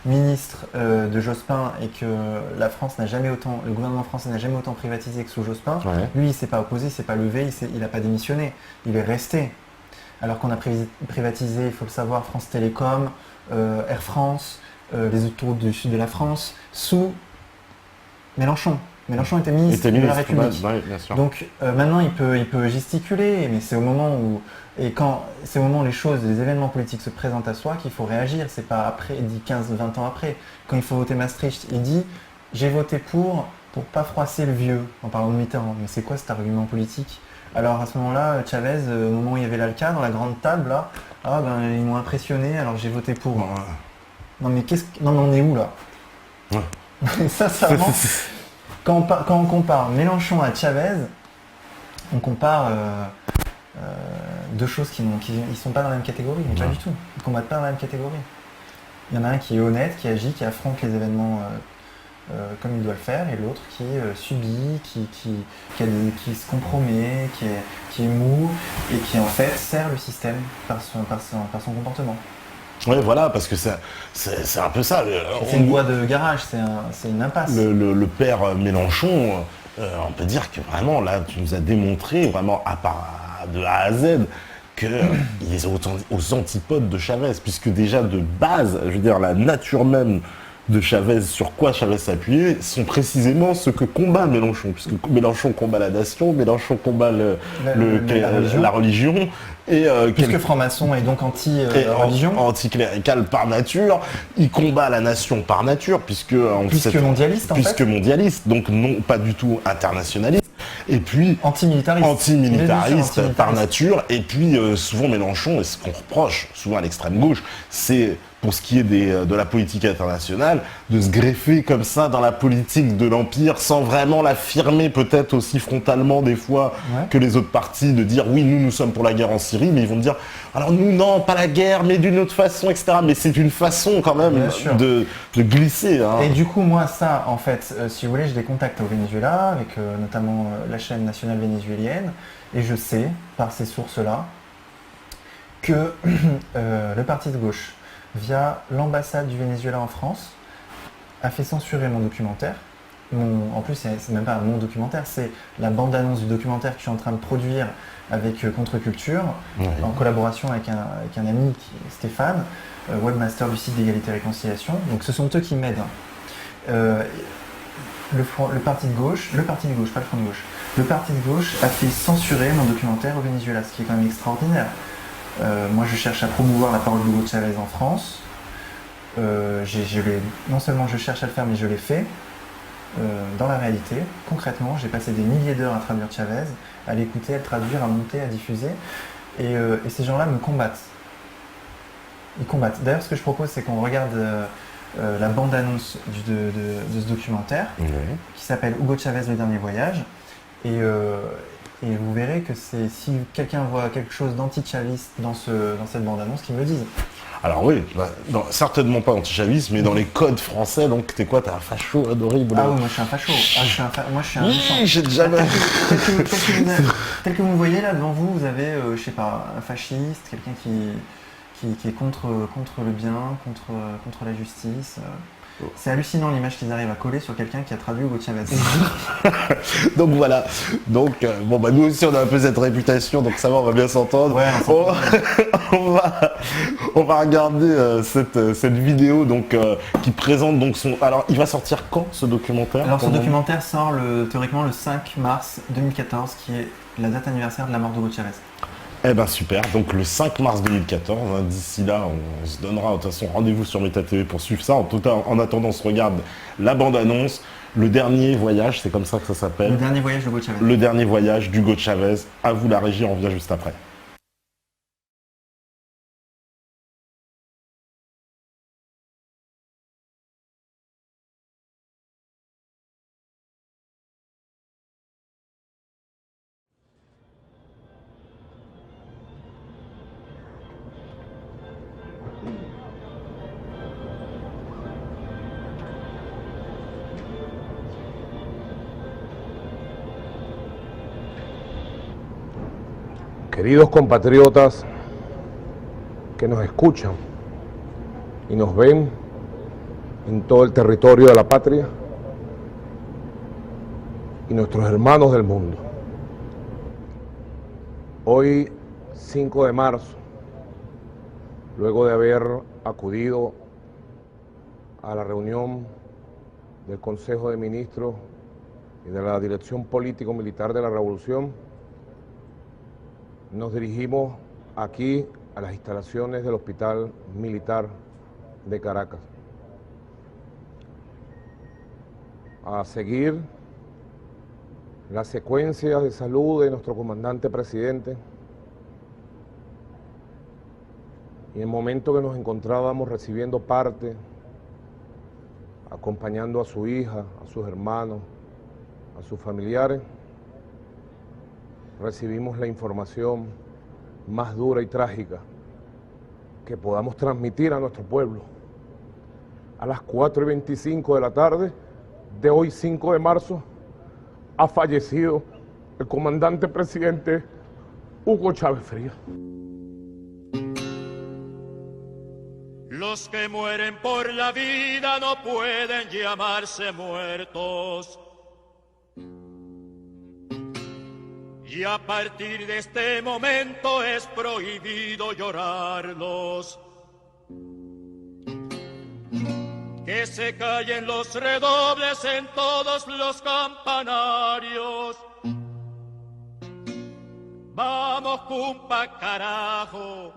ministre de Jospin et que le gouvernement français n'a jamais autant privatisé que sous Jospin, Ouais. lui, il s'est pas opposé, il s'est pas levé, il n'a pas démissionné. Il est resté. Alors qu'on a privatisé, il faut le savoir, France Télécom, Air France, les autoroutes du sud de la France, sous Mélenchon. Mélenchon était ministre de la République. Ouais, bien sûr. Donc maintenant il peut gesticuler, mais c'est au moment où c'est au moment où les événements politiques se présentent à soi qu'il faut réagir. C'est pas après, il dit 15-20 ans après. Quand il faut voter Maastricht, il dit j'ai voté pour pas froisser le vieux, en parlant de Mitterrand. Mais c'est quoi cet argument politique? Alors à ce moment-là, Chavez, au moment où il y avait l'ALCA dans la grande table là, ils m'ont impressionné, alors j'ai voté pour. Non mais non mais on est où là? Ouais. Sincèrement, quand on compare Mélenchon à Chavez, on compare deux choses qui sont pas dans la même catégorie, mais pas du tout. Ils combattent pas dans la même catégorie. Il y en a un qui est honnête, qui agit, qui affronte les événements comme il doit le faire, et l'autre qui subit, qui se compromet, qui est mou, et qui en fait sert le système par son comportement. Oui, voilà, parce que c'est un peu ça. C'est une voie de garage, c'est une impasse. Le père Mélenchon, on peut dire que vraiment, là, tu nous as démontré, vraiment, de A à Z, qu'il est aux antipodes de Chavez, puisque déjà, de base, je veux dire, la nature même de Chavez, sur quoi Chavez s'appuyait, sont précisément ce que combat Mélenchon, puisque Mélenchon combat la nation, Mélenchon combat la religion, et puisque franc-maçon est donc anti-religion, anticlérical par nature, il combat la nation par nature, puisque mondialiste, mondialiste, donc non pas du tout internationaliste, et puis antimilitariste par nature, et puis souvent Mélenchon, et ce qu'on reproche souvent à l'extrême gauche, c'est pour ce qui est de la politique internationale, de se greffer comme ça dans la politique de l'Empire sans vraiment l'affirmer peut-être aussi frontalement des fois que les autres partis, de dire oui, nous sommes pour la guerre en Syrie, mais ils vont dire alors nous non, pas la guerre, mais d'une autre façon, etc. Mais c'est une façon quand même de glisser. Hein. Et du coup, moi, ça, en fait, si vous voulez, j'ai des contacts au Venezuela, avec notamment la chaîne nationale vénézuélienne, et je sais, par ces sources-là, que le parti de gauche, via l'ambassade du Venezuela en France, a fait censurer mon documentaire. En plus, c'est même pas mon documentaire, c'est la bande-annonce du documentaire que je suis en train de produire avec Contre-Culture, en collaboration avec un ami, Stéphane, webmaster du site d'égalité et réconciliation. Donc ce sont eux qui m'aident. Le parti de gauche, pas le front de gauche, le parti de gauche a fait censurer mon documentaire au Venezuela, ce qui est quand même extraordinaire. Moi, je cherche à promouvoir la parole d'Hugo Chavez en France. Non seulement je cherche à le faire, mais je l'ai fait. Dans la réalité, concrètement, j'ai passé des milliers d'heures à traduire Chavez, à l'écouter, à le traduire, à monter, à diffuser. Et ces gens-là me combattent. Ils combattent. D'ailleurs, ce que je propose, c'est qu'on regarde la bande-annonce de ce documentaire, qui s'appelle Hugo Chavez, le dernier voyage. Et Et vous verrez que si quelqu'un voit quelque chose d'anti-chaviste dans cette bande-annonce, qu'il me le dise. Alors oui, certainement pas anti-chaviste, mais dans les codes français, donc t'es quoi? T'es un facho horrible. Ah oui, moi je suis un facho. Moi je suis un méchant. Oui, j'ai déjà... Tel que vous voyez là devant vous, vous avez, je sais pas, un fasciste, quelqu'un qui est contre le bien, contre la justice. C'est hallucinant l'image qu'ils arrivent à coller sur quelqu'un qui a traduit Hugo Chavez. Donc voilà. Donc bon bah nous aussi on a un peu cette réputation, donc ça va, on va bien s'entendre. Ouais, on va regarder cette vidéo donc qui présente donc son. Alors il va sortir quand ce documentaire? Alors ce documentaire sort théoriquement le 5 mars 2014, qui est la date anniversaire de la mort de Hugo Chavez. Eh ben super, donc le 5 mars 2014, hein, d'ici là on se donnera de toute façon rendez-vous sur MetaTV pour suivre ça. En attendant on se regarde la bande-annonce, le dernier voyage, c'est comme ça que ça s'appelle. Le dernier voyage d'Hugo Chavez. Le dernier voyage d'Hugo Chavez. À vous la régie, on revient juste après. Queridos compatriotas que nos escuchan y nos ven en todo el territorio de la patria y nuestros hermanos del mundo. Hoy, 5 de marzo, luego de haber acudido a la reunión del Consejo de Ministros y de la Dirección Político-Militar de la Revolución, nos dirigimos aquí a las instalaciones del Hospital Militar de Caracas a seguir la secuencia de salud de nuestro comandante presidente. Y en el momento que nos encontrábamos recibiendo parte, acompañando a su hija, a sus hermanos, a sus familiares, recibimos la información más dura y trágica que podamos transmitir a nuestro pueblo. A las 4:25 de la tarde de hoy, 5 de marzo, ha fallecido el comandante presidente Hugo Chávez Frías. Los que mueren por la vida no pueden llamarse muertos. Y a partir de este momento es prohibido llorarlos. Que se callen los redobles en todos los campanarios. Vamos, cumpa, carajo,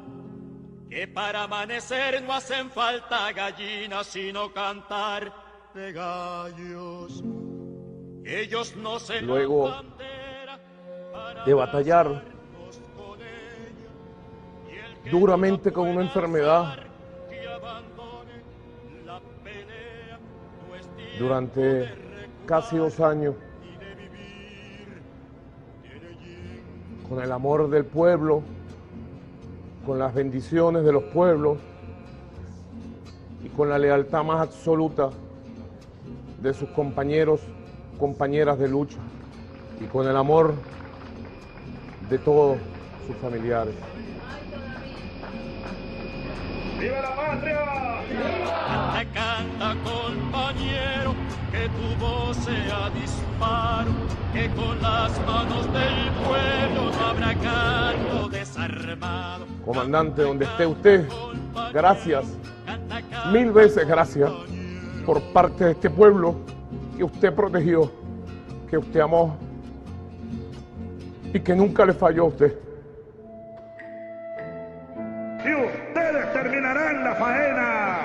que para amanecer no hacen falta gallinas, sino cantar de gallos. Ellos no se luego de batallar duramente con una enfermedad durante casi 2 años, con el amor del pueblo, con las bendiciones de los pueblos y con la lealtad más absoluta de sus compañeros, compañeras de lucha, y con el amor de todos sus familiares. ¡Viva la patria! Canta, canta, compañero, que tu voz sea disparo, que con las manos del pueblo no habrá canto desarmado. Comandante, donde esté usted, gracias, 1000 veces gracias por parte de este pueblo que usted protegió, que usted amó y que nunca le falló a usted. Y ustedes terminarán la faena,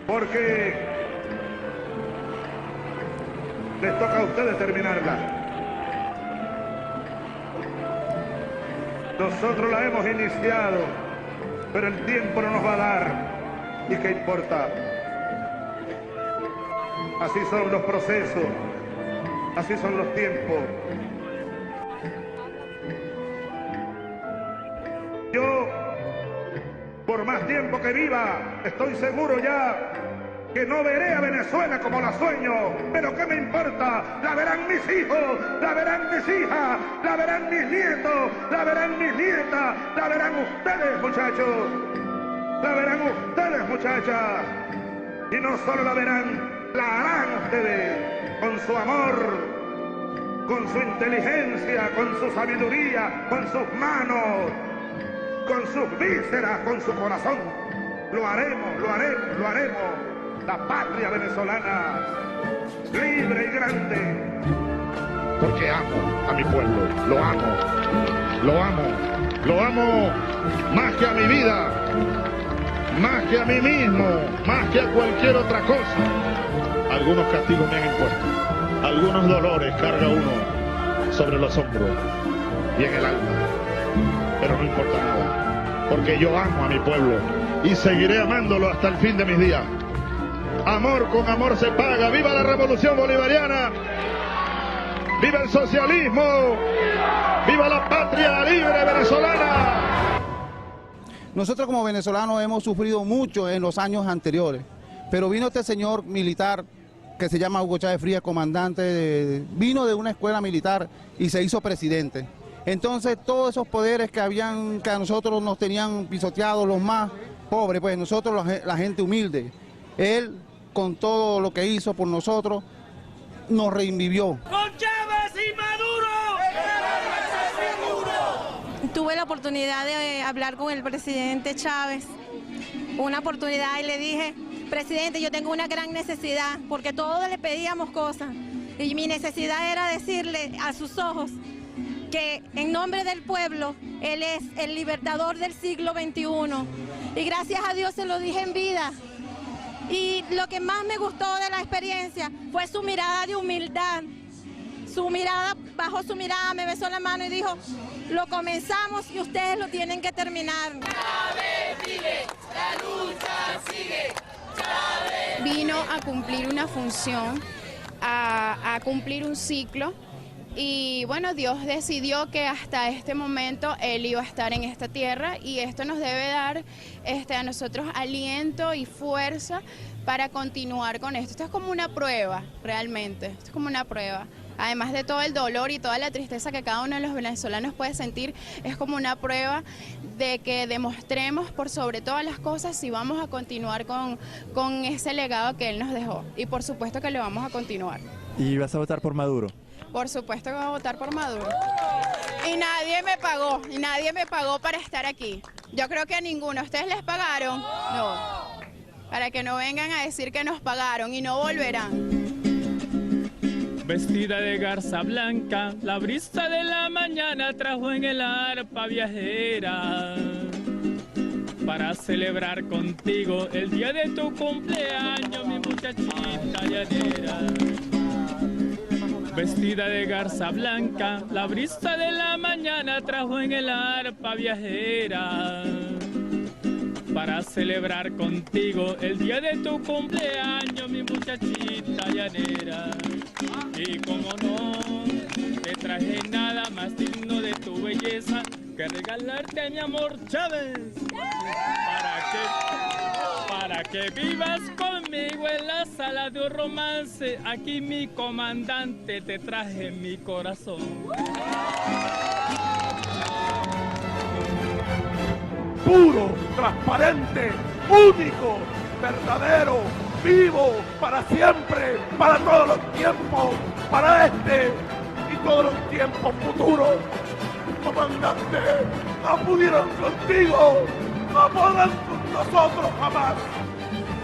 porque les toca a ustedes terminarla. Nosotros la hemos iniciado, pero el tiempo no nos va a dar. ¿Y qué importa? Así son los procesos. Así son los tiempos. Yo, por más tiempo que viva, estoy seguro ya que no veré a Venezuela como la sueño, pero ¿qué me importa? La verán mis hijos, la verán mis hijas, la verán mis nietos, la verán mis nietas, la verán ustedes, muchachos, la verán ustedes, muchachas, y no solo la verán, la harán ustedes, con su amor, con su inteligencia, con su sabiduría, con sus manos, con sus vísceras, con su corazón. Lo haremos, lo haremos, lo haremos. La patria venezolana, libre y grande. Porque amo a mi pueblo, lo amo, lo amo, lo amo más que a mi vida, más que a mí mismo, más que a cualquier otra cosa. Algunos castigos me han impuesto, algunos dolores carga uno sobre los hombros y en el alma, pero no importa nada, porque yo amo a mi pueblo y seguiré amándolo hasta el fin de mis días. Amor con amor se paga. ¡Viva la revolución bolivariana! ¡Viva el socialismo! ¡Viva la patria libre venezolana! Nosotros como venezolanos hemos sufrido mucho en los años anteriores, pero vino este señor militar que se llama Hugo Chávez Frías, comandante, vino de una escuela militar y se hizo presidente. Entonces todos esos poderes que a nosotros nos tenían pisoteados, los más pobres, pues nosotros la gente humilde, él con todo lo que hizo por nosotros nos reinvivió. ¡Con Chávez y Maduro! Tuve la oportunidad de hablar con el presidente Chávez, una oportunidad, y le dije: presidente, yo tengo una gran necesidad, porque todos le pedíamos cosas, y mi necesidad era decirle a sus ojos que en nombre del pueblo, él es el libertador del siglo XXI, y gracias a Dios se lo dije en vida. Y lo que más me gustó de la experiencia fue su mirada de humildad. Su mirada, bajó su mirada, me besó la mano y dijo: lo comenzamos y ustedes lo tienen que terminar. Chávez vive, la lucha sigue. Chávez vino a cumplir una función, a cumplir un ciclo. Y bueno, Dios decidió que hasta este momento Él iba a estar en esta tierra, y esto nos debe dar a nosotros aliento y fuerza para continuar con esto. Esto es como una prueba, realmente, esto es como una prueba. Además de todo el dolor y toda la tristeza que cada uno de los venezolanos puede sentir, es como una prueba de que demostremos por sobre todas las cosas si vamos a continuar con ese legado que Él nos dejó. Y por supuesto que lo vamos a continuar. ¿Y vas a votar por Maduro? Por supuesto que voy a votar por Maduro. Y nadie me pagó para estar aquí. Yo creo que a ninguno. ¿Ustedes les pagaron? No. Para que no vengan a decir que nos pagaron y no volverán. Vestida de garza blanca, la brisa de la mañana trajo en el arpa viajera para celebrar contigo el día de tu cumpleaños, mi muchachita llanera. Vestida de garza blanca, la brisa de la mañana trajo en el arpa viajera para celebrar contigo el día de tu cumpleaños, mi muchachita llanera. Y como no, te traje nada más digno de tu belleza que regalarte, mi amor Chávez, para que vivas conmigo en la sala de un romance. Aquí, mi comandante, te traje mi corazón. Puro, transparente, único, verdadero, vivo, para siempre, para todos los tiempos, para este y todos los tiempos futuros. Comandante, no pudieron contigo, no podrán con nosotros jamás.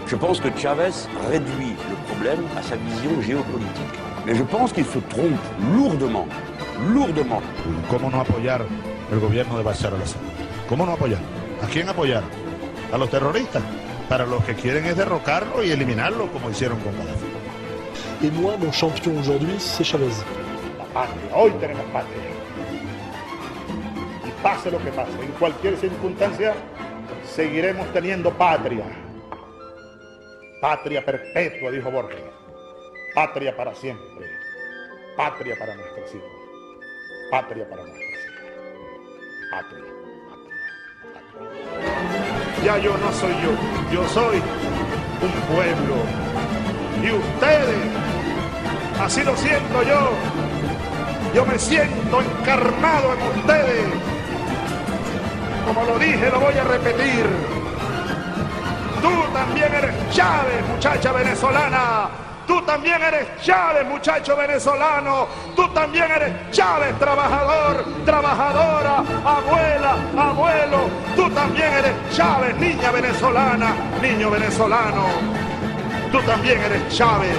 Je pense que Chávez réduit le problème à sa vision géopolitique. Mais je pense qu'il se trompe lourdement, lourdement. ¿Cómo no apoyar el gobierno de Bashar al-Assad? ¿Cómo no apoyar? ¿A quién apoyar? ¿A los terroristas? Para los que quieren es derrocarlo y eliminarlo como hicieron con Gaddafi. Et moi, mon champion aujourd'hui, c'est Chavez. La patria, hoy tenemos patria. Y pase lo que pase, en cualquier circunstancia, seguiremos teniendo patria. Patria perpetua, dijo Borges. Patria para siempre. patria para nuestros hijos. Patria para nuestros hijos. Patria, patria, patria. Ya yo no soy yo soy un pueblo. Y ustedes, así lo siento yo me siento encarnado en ustedes. Como lo dije, lo voy a repetir. Tú también eres Chávez, muchacha venezolana. Tú también eres Chávez, muchacho venezolano. Tú también eres Chávez, trabajador, trabajadora, abuela, abuelo. Tú también eres Chávez, niña venezolana, niño venezolano. Tú también eres Chávez.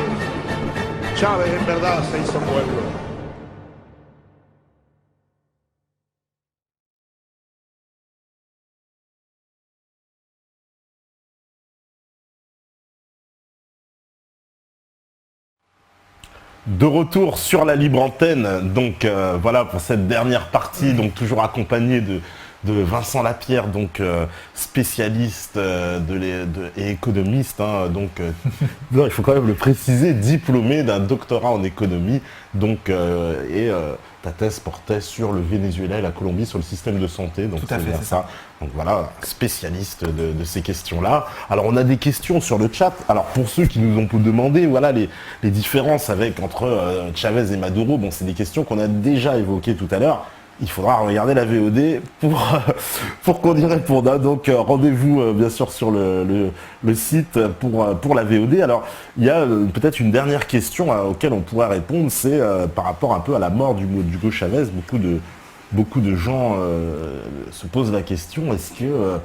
Chávez en verdad se hizo pueblo. De retour sur la libre antenne, donc voilà pour cette dernière partie, donc toujours accompagné de Vincent Lapierre, donc spécialiste et économiste, hein, donc non, il faut quand même le préciser, diplômé d'un doctorat en économie, donc ta thèse portait sur le Venezuela et la Colombie, sur le système de santé, donc tout à fait, c'est ça. Donc voilà, spécialiste de ces questions-là. Alors on a des questions sur le chat. Alors pour ceux qui nous ont demandé, voilà les différences entre Chavez et Maduro, bon c'est des questions qu'on a déjà évoquées tout à l'heure. Il faudra regarder la VOD pour qu'on y réponde. Hein. Donc rendez-vous bien sûr sur le site pour la VOD. Alors il y a peut-être une dernière question auquel on pourrait répondre, c'est par rapport un peu à la mort d'Hugo Chavez. Beaucoup de gens se posent la question, est-ce que,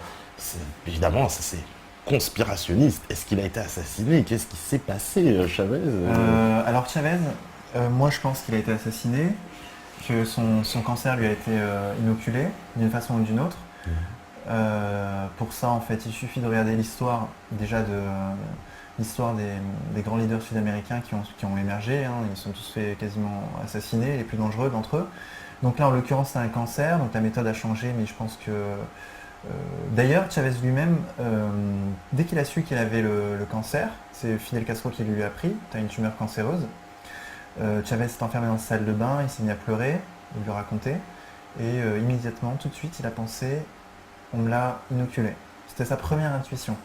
évidemment ça c'est conspirationniste, est-ce qu'il a été assassiné? Qu'est-ce qui s'est passé, Chavez? Alors Chavez, moi je pense qu'il a été assassiné, que son cancer lui a été inoculé d'une façon ou d'une autre. Pour ça, en fait, il suffit de regarder l'histoire déjà l'histoire des grands leaders sud-américains qui ont émergé. Hein. Ils sont tous fait quasiment assassinés, les plus dangereux d'entre eux. Donc là, en l'occurrence, c'est un cancer, donc la méthode a changé, mais je pense que... D'ailleurs, Chavez lui-même, dès qu'il a su qu'il avait le cancer, c'est Fidel Castro qui lui a appris, tu as une tumeur cancéreuse. Chavez s'est enfermé dans sa salle de bain, il s'est mis à pleurer, il lui a raconté, et immédiatement, tout de suite, il a pensé, on me l'a inoculé. C'était sa première intuition.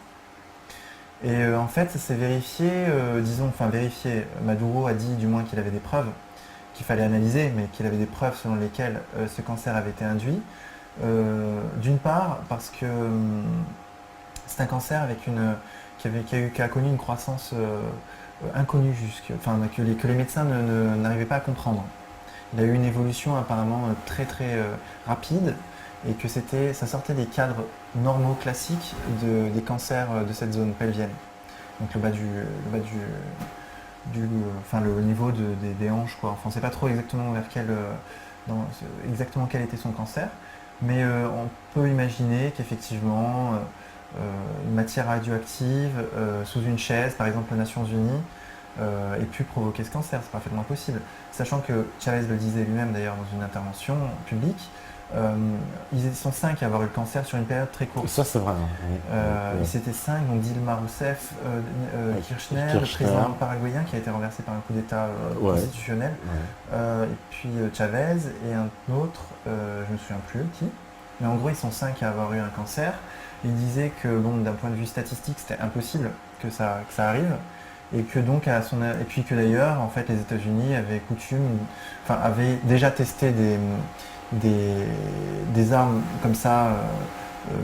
Et en fait, ça s'est vérifié, vérifié, Maduro a dit du moins qu'il avait des preuves qu'il fallait analyser, mais qu'il avait des preuves selon lesquelles ce cancer avait été induit. D'une part, parce que c'est un cancer avec qui a connu une croissance inconnue, que les médecins n'arrivaient pas à comprendre. Il a eu une évolution apparemment très très rapide et que ça sortait des cadres normaux classiques des cancers de cette zone pelvienne. Donc le niveau des hanches, quoi. Enfin, on ne sait pas trop exactement exactement quel était son cancer, mais on peut imaginer qu'effectivement une matière radioactive sous une chaise, par exemple aux Nations Unies, ait pu provoquer ce cancer. C'est parfaitement possible. Sachant que Chavez le disait lui-même d'ailleurs dans une intervention publique, ils sont 5 à avoir eu le cancer sur une période très courte. Ça c'est vrai. Ils étaient 5, donc Dilma Rousseff, Kirchner, le président paraguayen qui a été renversé par un coup d'État constitutionnel, et puis Chavez et un autre, je ne me souviens plus qui, mais en gros ils sont 5 à avoir eu un cancer. Il disait que d'un point de vue statistique c'était impossible que ça arrive, et que donc et puis que d'ailleurs en fait les États-Unis avaient déjà testé des armes comme ça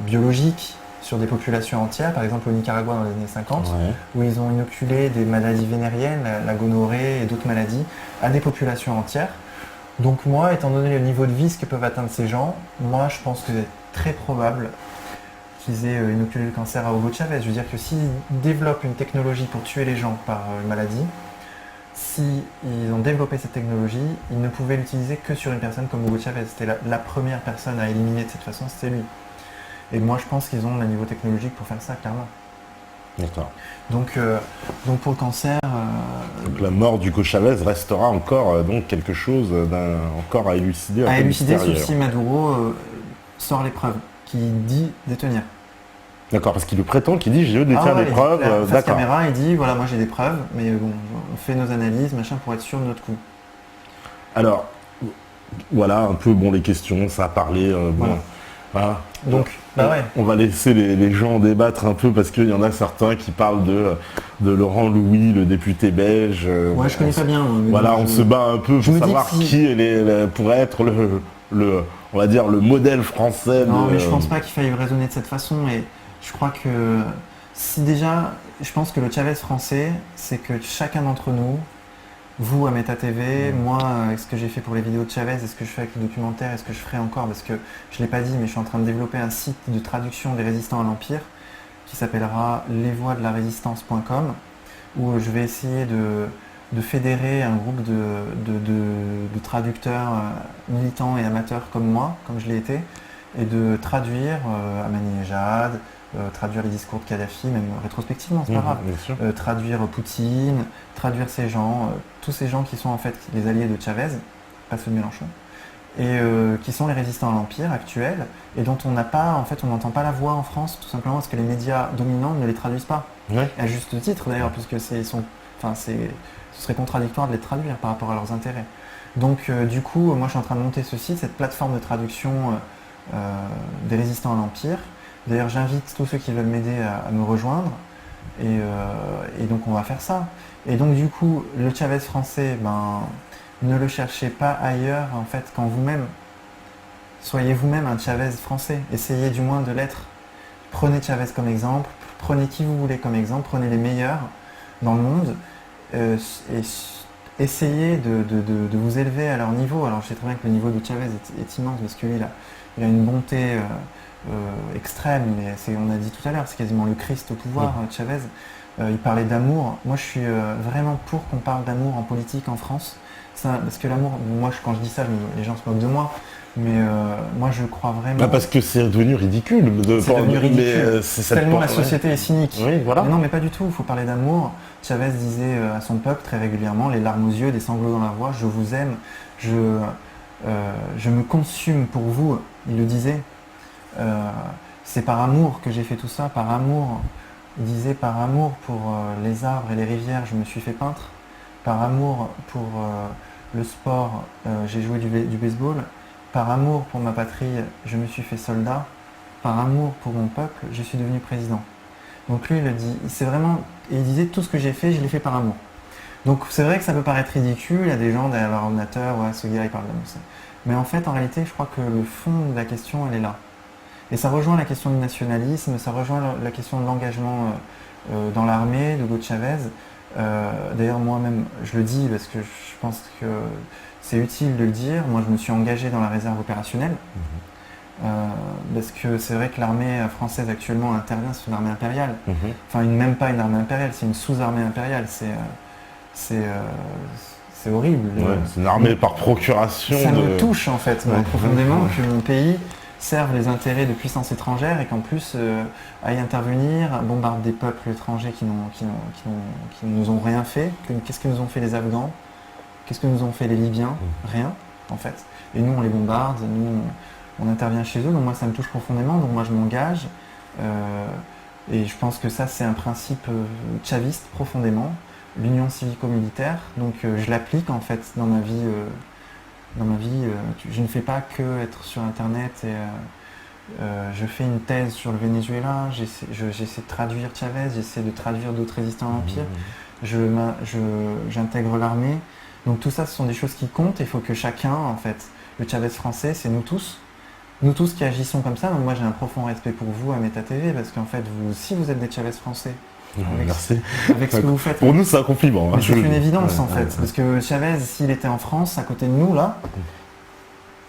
biologiques sur des populations entières, par exemple au Nicaragua dans les années 50, où ils ont inoculé des maladies vénériennes, la gonorrhée et d'autres maladies, à des populations entières. Donc moi, étant donné le niveau de vie que peuvent atteindre ces gens, moi je pense que c'est très probable qu'ils aient inoculé le cancer à Hugo Chavez. Je veux dire que s'ils développent une technologie pour tuer les gens par une maladie, s'ils ont développé cette technologie, ils ne pouvaient l'utiliser que sur une personne comme Hugo Chavez. C'était la première personne à éliminer de cette façon, c'était lui. Et moi je pense qu'ils ont le niveau technologique pour faire ça, clairement. D'accord. Donc pour le cancer... Donc la mort d'Hugo Chavez restera encore donc quelque chose encore à élucider. À élucider, sauf si Maduro sort les preuves qu'il dit détenir. D'accord, parce qu'il le prétend, qu'il dit j'ai détient des preuves. Face caméra, il dit voilà, moi j'ai des preuves, mais bon, on fait nos analyses, machin, pour être sûr de notre coup. Alors, voilà un peu les questions, ça a parlé. Voilà. Donc, on va laisser les gens débattre un peu parce qu'il y en a certains qui parlent de Laurent Louis, le député belge. Je connais pas bien. On se bat un peu pour savoir qui pourrait être on va dire le modèle français. Non, mais je pense pas qu'il faille raisonner de cette façon. Et je crois que si déjà, je pense que le Chavez français, c'est que chacun d'entre nous, vous à Meta TV, moi, ce que j'ai fait pour les vidéos de Chavez, et ce que je fais avec le documentaire, et ce que je ferai encore, parce que je ne l'ai pas dit, mais je suis en train de développer un site de traduction des résistants à l'Empire qui s'appellera lesvoixdelarésistance.com, où je vais essayer de fédérer un groupe de traducteurs militants et amateurs comme moi, comme je l'ai été, et de traduire Ahmadinejad, traduire les discours de Kadhafi, même rétrospectivement, c'est pas grave, traduire Poutine, traduire ces gens, tous ces gens qui sont en fait les alliés de Chavez, pas ceux de Mélenchon, et qui sont les résistants à l'Empire actuels, et dont on n'entend pas la voix en France, tout simplement parce que les médias dominants ne les traduisent pas. À juste titre d'ailleurs, puisque ce serait contradictoire de les traduire par rapport à leurs intérêts. Donc du coup, moi je suis en train de monter ce site, cette plateforme de traduction des résistants à l'Empire. D'ailleurs, j'invite tous ceux qui veulent m'aider à me rejoindre, et donc on va faire ça. Et donc du coup, le Chavez français, ne le cherchez pas ailleurs en fait qu'en vous-même. Soyez vous-même un Chavez français, essayez du moins de l'être. Prenez Chavez comme exemple, prenez qui vous voulez comme exemple, prenez les meilleurs dans le monde, et essayez de vous élever à leur niveau. Alors je sais très bien que le niveau de Chavez est immense, parce que lui, il a une bonté extrême, mais on a dit tout à l'heure, c'est quasiment le Christ au pouvoir, Chavez. Il parlait d'amour. Moi, je suis vraiment pour qu'on parle d'amour en politique en France. Parce que l'amour, moi, quand je dis ça, les gens se moquent de moi, mais moi, je crois vraiment... parce que c'est devenu ridicule. C'est devenu ridicule. Tellement la société est cynique. Oui, voilà. Mais non, mais pas du tout. Il faut parler d'amour. Chavez disait à son peuple très régulièrement, les larmes aux yeux, des sanglots dans la voix, je vous aime, je me consume pour vous. Il le disait. C'est par amour que j'ai fait tout ça, par amour. Il disait par amour pour les arbres et les rivières, je me suis fait peintre. Par amour pour le sport, j'ai joué du baseball. Par amour pour ma patrie, je me suis fait soldat. Par amour pour mon peuple, je suis devenu président. Donc lui, il le dit. C'est vraiment, et il disait tout ce que j'ai fait, je l'ai fait par amour. Donc c'est vrai que ça peut paraître ridicule. Il y a des gens derrière leur ordinateur, ce gars il parle d'amour. Mais en fait, en réalité, je crois que le fond de la question, elle est là. Et ça rejoint la question du nationalisme, ça rejoint la question de l'engagement dans l'armée de Hugo Chavez. D'ailleurs, moi-même, je le dis parce que je pense que c'est utile de le dire. Moi, je me suis engagé dans la réserve opérationnelle. Parce que c'est vrai que l'armée française actuellement intervient, c'est une armée impériale. Enfin, même pas une armée impériale, c'est une sous-armée impériale. C'est horrible. C'est une armée par procuration. Ça me touche en fait, profondément, que mon pays servent les intérêts de puissances étrangères et qu'en plus aillent intervenir, bombardent des peuples étrangers qui nous ont rien fait. Qu'est-ce que nous ont fait les Afghans? Qu'est-ce que nous ont fait les Libyens? Rien, en fait. Et nous, on les bombarde, nous, on intervient chez eux. Donc moi, ça me touche profondément. Donc moi, je m'engage. Et je pense que ça, c'est un principe chaviste profondément. L'union civico-militaire. Donc je l'applique, en fait, dans ma vie. Je ne fais pas que être sur Internet et je fais une thèse sur le Venezuela, j'essaie de traduire Chavez, j'essaie de traduire d'autres résistants à l'Empire, j'intègre l'armée. Donc tout ça, ce sont des choses qui comptent. Il faut que chacun, en fait, le Chavez français, c'est nous tous qui agissons comme ça. Donc moi, j'ai un profond respect pour vous à Meta TV, parce qu'en fait, vous aussi, vous êtes des Chavez français. Merci. Avec ce que vous faites. Pour nous, c'est un compliment. C'est une évidence en fait. Parce que Chavez, s'il était en France, à côté de nous, là,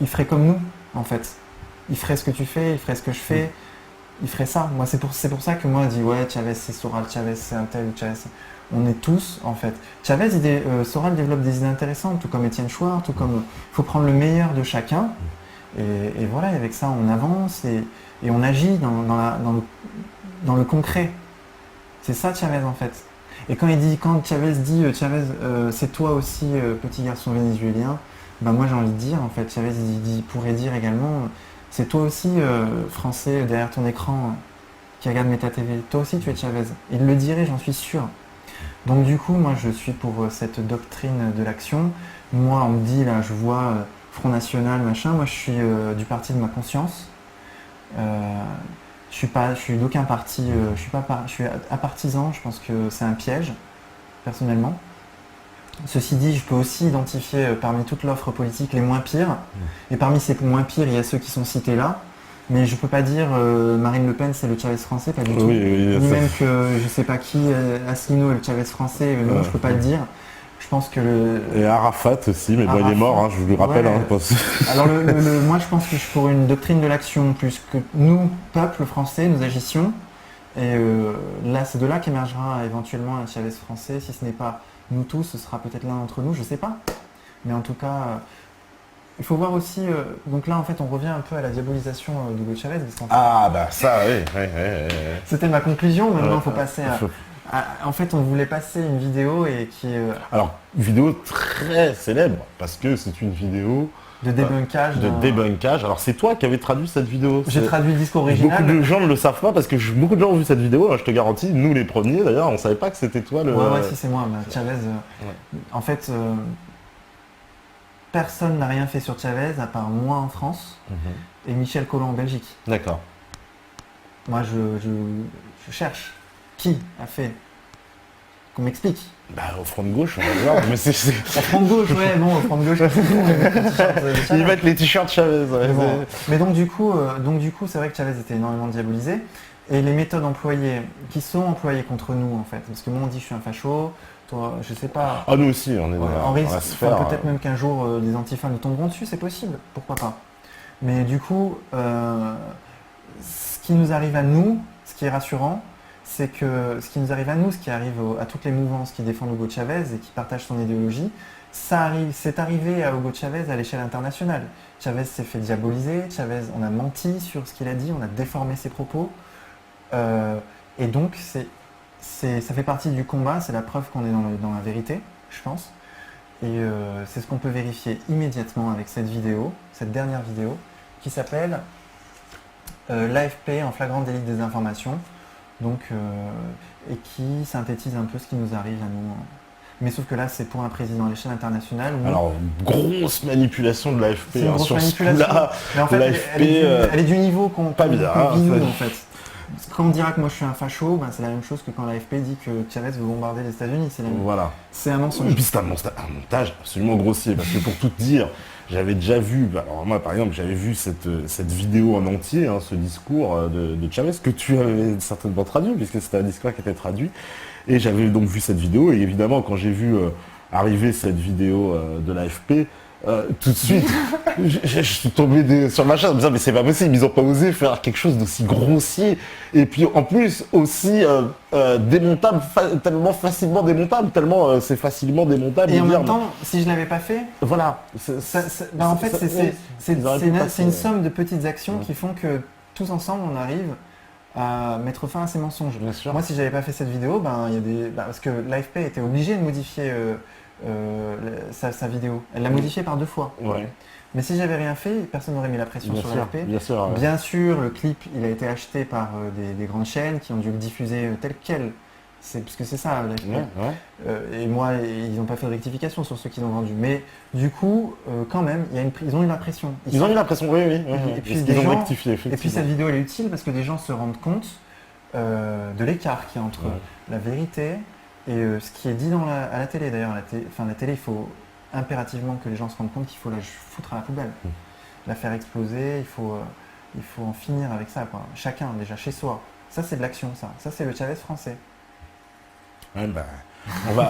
il ferait comme nous, en fait. Il ferait ce que tu fais, il ferait ce que je fais, il ferait ça. Moi, c'est pour ça que moi, je dis, ouais, Chavez, c'est Soral, Chavez, c'est un tel, Chavez. On est tous, en fait. Chavez, Soral développe des idées intéressantes, tout comme Étienne Chouard, tout comme. Il faut prendre le meilleur de chacun. Et voilà, et avec ça, on avance et on agit dans le concret. C'est ça Chavez en fait. Et quand Chavez dit Chavez, c'est toi aussi petit garçon vénézuélien, moi j'ai envie de dire en fait, Chavez pourrait dire également, c'est toi aussi français derrière ton écran qui regarde Meta TV, toi aussi tu es Chavez. Il le dirait, j'en suis sûr. Donc du coup, moi je suis pour cette doctrine de l'action. Moi on me dit, là je vois Front National, machin, moi je suis du parti de ma conscience. Je suis d'aucun parti, je suis apartisan, je pense que c'est un piège, personnellement. Ceci dit, je peux aussi identifier parmi toute l'offre politique les moins pires. Et parmi ces moins pires, il y a ceux qui sont cités là. Mais je peux pas dire Marine Le Pen c'est le Chavez français, pas du tout. Ni même que je sais pas qui, Asselineau est le Chavez français, non, je peux pas le dire. Je pense que Et Arafat aussi, mais bon, il est mort, hein, je vous le rappelle. Ouais. Hein, Alors moi je pense que je suis pour une doctrine de l'action, plus que nous, peuple français, nous agissions. Et là, c'est de là qu'émergera éventuellement un Chavez français. Si ce n'est pas nous tous, ce sera peut-être l'un d'entre nous, je sais pas. Mais en tout cas, il faut voir aussi. Donc là, en fait, on revient un peu à la diabolisation d'Hugo Chavez. Parce qu'en fait, ah, bah ça, oui. C'était ma conclusion. Maintenant, il faut passer à. En fait, on voulait passer une vidéo et qui. Alors, une vidéo très célèbre, parce que c'est une vidéo. De débunkage. Débunkage. Alors c'est toi qui avais traduit cette vidéo. J'ai traduit le discours original. Beaucoup de gens ne le savent pas parce que beaucoup de gens ont vu cette vidéo, hein, je te garantis, nous les premiers d'ailleurs, on ne savait pas que c'était toi le... Ouais, si c'est moi, Chavez. En fait, personne n'a rien fait sur Chavez à part moi en France et Michel Collomb en Belgique. D'accord. Moi je cherche qui a fait, qu'on m'explique. Bah au front de gauche, on va voir, mais c'est... Au front de gauche, ouais, bon, au front de gauche, ils mettent les t-shirts Chavez. Ouais, bon. Mais donc du coup, c'est vrai que Chavez était énormément diabolisé. Et les méthodes employées, qui sont employées contre nous en fait, parce que moi on dit je suis un facho, toi je sais pas... Ah nous aussi, on est dans la sphère... Peut-être même qu'un jour les antifas nous tomberont dessus, c'est possible, pourquoi pas. Mais du coup, ce qui nous arrive à nous, ce qui est rassurant, c'est que ce qui nous arrive à nous, ce qui arrive à toutes les mouvances qui défendent Hugo Chavez et qui partagent son idéologie, c'est arrivé à Hugo Chavez à l'échelle internationale. Chavez s'est fait diaboliser, Chavez, on a menti sur ce qu'il a dit, on a déformé ses propos. Et donc, ça fait partie du combat, c'est la preuve qu'on est dans la vérité, je pense. Et c'est ce qu'on peut vérifier immédiatement avec cette vidéo, cette dernière vidéo, qui s'appelle l'AFP en flagrant délit de désinformation. Donc, et qui synthétise un peu ce qui nous arrive à nous. Mais sauf que là, c'est pour un président à l'échelle internationale. Alors, grosse manipulation de l'AFP. C'est une grosse manipulation. Mais en fait, l'AFP, elle est du niveau qu'on vit nous, en fait. Quand on dira que moi je suis un facho, c'est la même chose que quand l'AFP dit que Chavez veut bombarder les États-Unis. Voilà. C'est un mensonge. Et puis c'est un montage absolument grossier. Parce que pour tout te dire, j'avais déjà vu, alors moi par exemple, j'avais vu cette vidéo en entier, ce discours de Chavez, que tu avais certainement traduit, puisque c'était un discours qui était traduit. Et j'avais donc vu cette vidéo, et évidemment quand j'ai vu arriver cette vidéo de l'AFP, tout de suite, je suis tombé sur ma chaise en me disant mais c'est pas possible, ils ont pas osé faire quelque chose d'aussi grossier et puis en plus aussi démontable, tellement facilement démontable, tellement c'est facilement démontable. Et en même temps, si je l'avais pas fait, voilà. En fait, c'est une somme de petites actions qui font que tous ensemble on arrive à mettre fin à ces mensonges. Bien sûr. Moi, si j'avais pas fait cette vidéo, parce que l'AFP était obligé de modifier sa vidéo. Elle l'a modifiée par 2 fois. Ouais. Mais si j'avais rien fait, personne n'aurait mis la pression sur l'AFP. Bien sûr, ouais. Bien sûr, le clip, il a été acheté par des grandes chaînes qui ont dû le diffuser tel quel. Parce que c'est ça, l'AFP. Ouais. Et moi, ils n'ont pas fait de rectification sur ceux qu'ils ont vendus. Mais du coup, quand même, ils ont eu la pression. Ils ont eu la pression, oui. Et puis, ils ont rectifié, effectivement. Et puis cette vidéo, elle est utile parce que des gens se rendent compte de l'écart qu'il y a entre la vérité et ce qui est dit à la télé. D'ailleurs, la télé, il faut impérativement que les gens se rendent compte qu'il faut la foutre à la poubelle. La faire exploser, il faut en finir avec ça, quoi. Chacun, déjà, chez soi. Ça, c'est de l'action, ça. Ça, c'est le Chavez français. Ouais,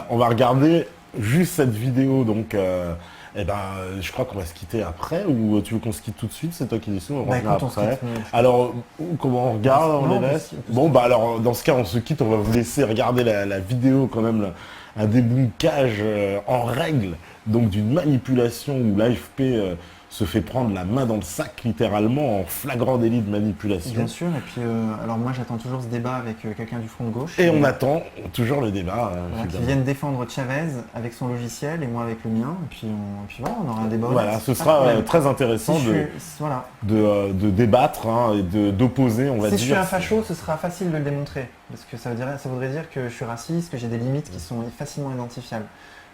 on va regarder juste cette vidéo, donc je crois qu'on va se quitter après, ou tu veux qu'on se quitte tout de suite, c'est toi qui décides, on va regarder après. Alors, comment on regarde, on les laisse ? Bon, alors dans ce cas, on se quitte, on va vous laisser regarder la vidéo quand même, un débunkage en règle, donc d'une manipulation où l'AFP se fait prendre la main dans le sac, littéralement, en flagrant délit de manipulation. Bien sûr, et puis alors moi j'attends toujours ce débat avec quelqu'un du front de gauche. Et on attend toujours le débat. Voilà, qui viennent défendre Chavez avec son logiciel et moi avec le mien, et puis voilà, on aura un débat. Voilà, ce sera très intéressant de débattre et d'opposer, on va dire. Si je suis un facho, ce sera facile de le démontrer, parce que ça voudrait dire que je suis raciste, que j'ai des limites qui sont facilement identifiables.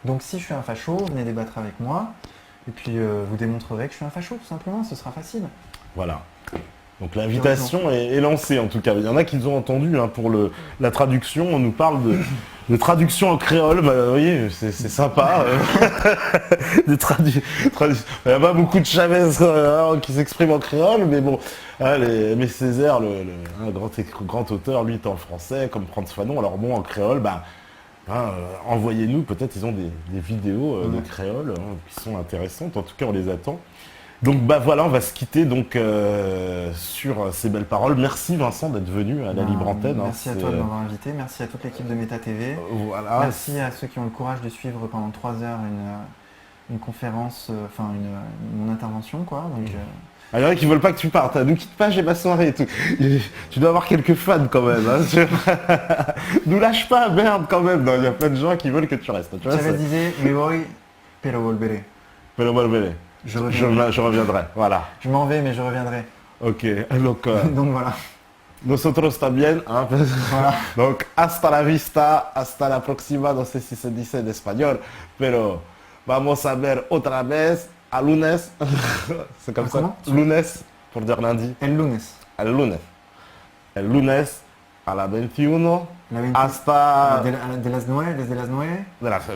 Donc si je suis un facho, venez débattre avec moi. Et puis vous démontrerez que je suis un facho, tout simplement, ce sera facile. Voilà. Donc l'invitation est lancée en tout cas. Il y en a qui nous ont entendu pour la traduction. On nous parle de traduction en créole. Bah, vous voyez, c'est sympa. Il n'y a pas beaucoup de Chavez qui s'expriment en créole, mais bon. Mais Césaire, un grand auteur, lui est en français, comme Frantz Fanon. Alors bon, en créole, envoyez-nous, peut-être ils ont des vidéos de créole qui sont intéressantes, en tout cas on les attend. Donc voilà, on va se quitter sur ces belles paroles. Merci Vincent d'être venu à la Libre Antenne. Merci à toi de m'avoir invité, merci à toute l'équipe de Méta TV. Voilà. Merci à ceux qui ont le courage de suivre pendant 3 heures une conférence, mon intervention quoi. Donc, il y en a qui veulent pas que tu partes, nous quitte pas, j'ai ma soirée et tout. Tu dois avoir quelques fans quand même. Nous lâche pas, merde quand même. Il y a plein de gens qui veulent que tu restes. J'avais disais, me voy, pero volveré. Pero volveré. Je reviendrai, voilà. Je m'en vais, mais je reviendrai. Ok, donc voilà. Nosotros también. Voilà. Donc, hasta la vista, hasta la próxima, no sé si se dice en español, pero vamos a ver otra vez. A lunes, c'est comme ça. Lunes, pour dire lundi. El lunes. El lunes. El lunes a la 21. Hasta. De las 9, desde las 9.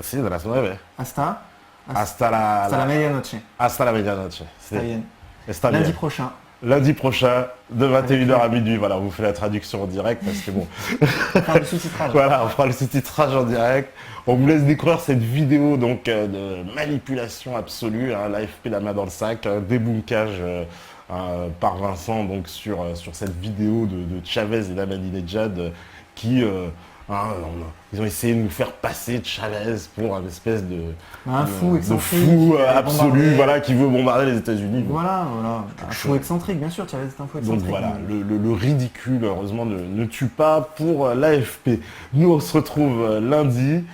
Sí, de las 9. Hasta la medianoche. Hasta la medianoche. Está bien. Está lundi bien. Prochain. Lundi prochain, de 21h à minuit. Voilà, on vous fait la traduction en direct parce que bon. On fera le sous-titrage. Voilà, on fera le sous-titrage en direct. On vous laisse découvrir cette vidéo donc de manipulation absolue, l'AFP la main dans le sac, débunkage par Vincent donc sur cette vidéo de Chavez et d'Ahmadinejad qui ils ont essayé de nous faire passer Chavez pour un espèce de fou absolu, voilà, qui veut bombarder les États-Unis. Voilà, un fou excentrique, bien sûr, Chavez est un fou excentrique. Donc voilà, le ridicule, heureusement, ne tue pas pour l'AFP. Nous, on se retrouve lundi,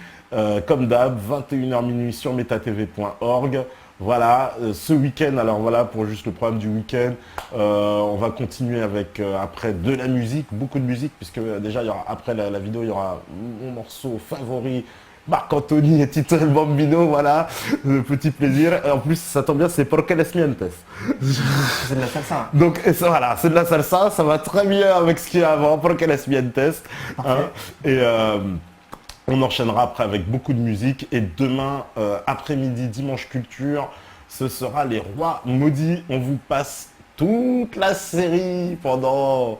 comme d'hab, 21h minuit sur metatv.org. Voilà, ce week-end, alors voilà, pour juste le programme du week-end, on va continuer avec, après, de la musique, beaucoup de musique, puisque déjà, après la vidéo, il y aura mon morceau favori, Marc Anthony et Tito El Bambino, voilà, le petit plaisir. Et en plus, ça tombe bien, c'est Porque les mientes. C'est de la salsa. Donc voilà, c'est de la salsa, ça va très bien avec ce qu'il y a avant, Porque les mientes. Et on enchaînera après avec beaucoup de musique. Et demain, après-midi, dimanche culture, ce sera les rois maudits. On vous passe toute la série pendant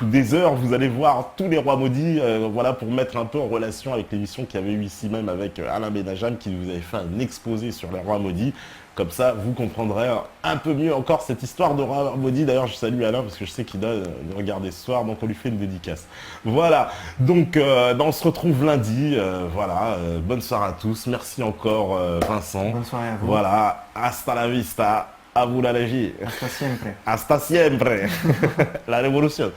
des heures. Vous allez voir tous les rois maudits, voilà, pour mettre un peu en relation avec l'émission qu'il y avait eu ici même avec Alain Benajam qui nous avait fait un exposé sur les rois maudits. Comme ça, vous comprendrez un peu mieux encore cette histoire de roi maudit. D'ailleurs, je salue Alain parce que je sais qu'il doit le regarder ce soir, donc on lui fait une dédicace. Voilà, donc on se retrouve lundi. Voilà, bonne soirée à tous. Merci encore Vincent. Bonne soirée à vous. Voilà, hasta la vista. A vous la régie. Hasta siempre. Hasta siempre. La révolution.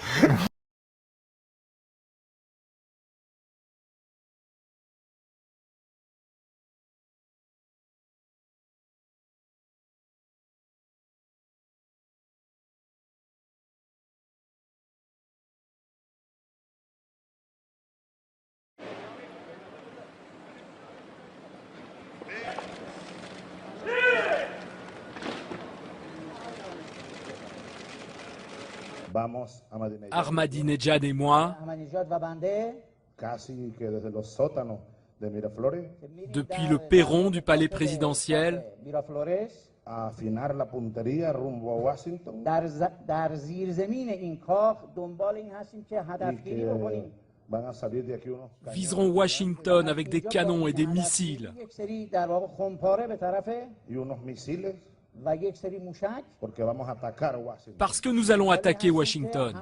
Ahmadinejad et moi, depuis le perron du palais présidentiel, viseront Washington avec des canons et des missiles. Parce que nous allons attaquer Washington.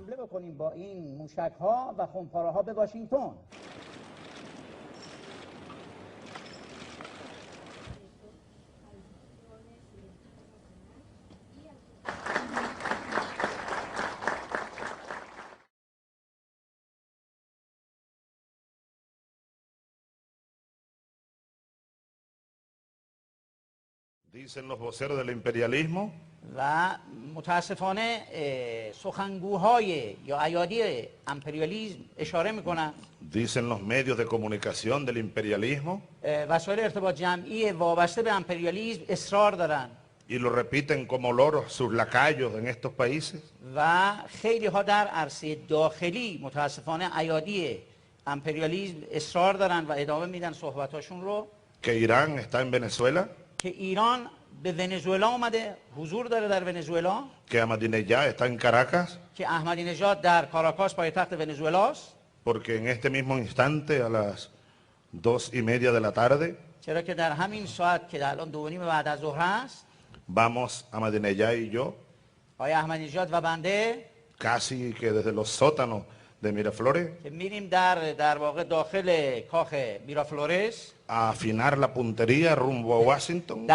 Dicen los voceros del imperialismo و متاسفانه سخنگوهای یا ایادی امپریالیسم اشاره میکنن dicen los medios de comunicación del imperialismo وسایل ارتباط جمعی وابسته به امپریالیسم اصرار دارن y lo repiten como loros sus lacayos en estos países و خیلی ها در عرصه داخلی متاسفانه ایادی امپریالیسم اصرار دارن و ادامه میدن صحبتاشون رو que Irán está en Venezuela, که ایران به ونزوئلا اومده، حضور داره در ونزوئلا، que Ahmadinejad está en Caracas, که احمدی نژاد در کاراکاس پایتخت ونزوئلاست، porque en este mismo instante a las 2:30 de la tarde چرا که در همین ساعت که الان 2:30 بعد از ظهر است vamos Ahmadinejad y yo آقای احمدی نژاد و بنده casi que desde los sótanos de Miraflores که میریم در واقع داخل کاخ میرافلورس a afinar la puntería rumbo a Washington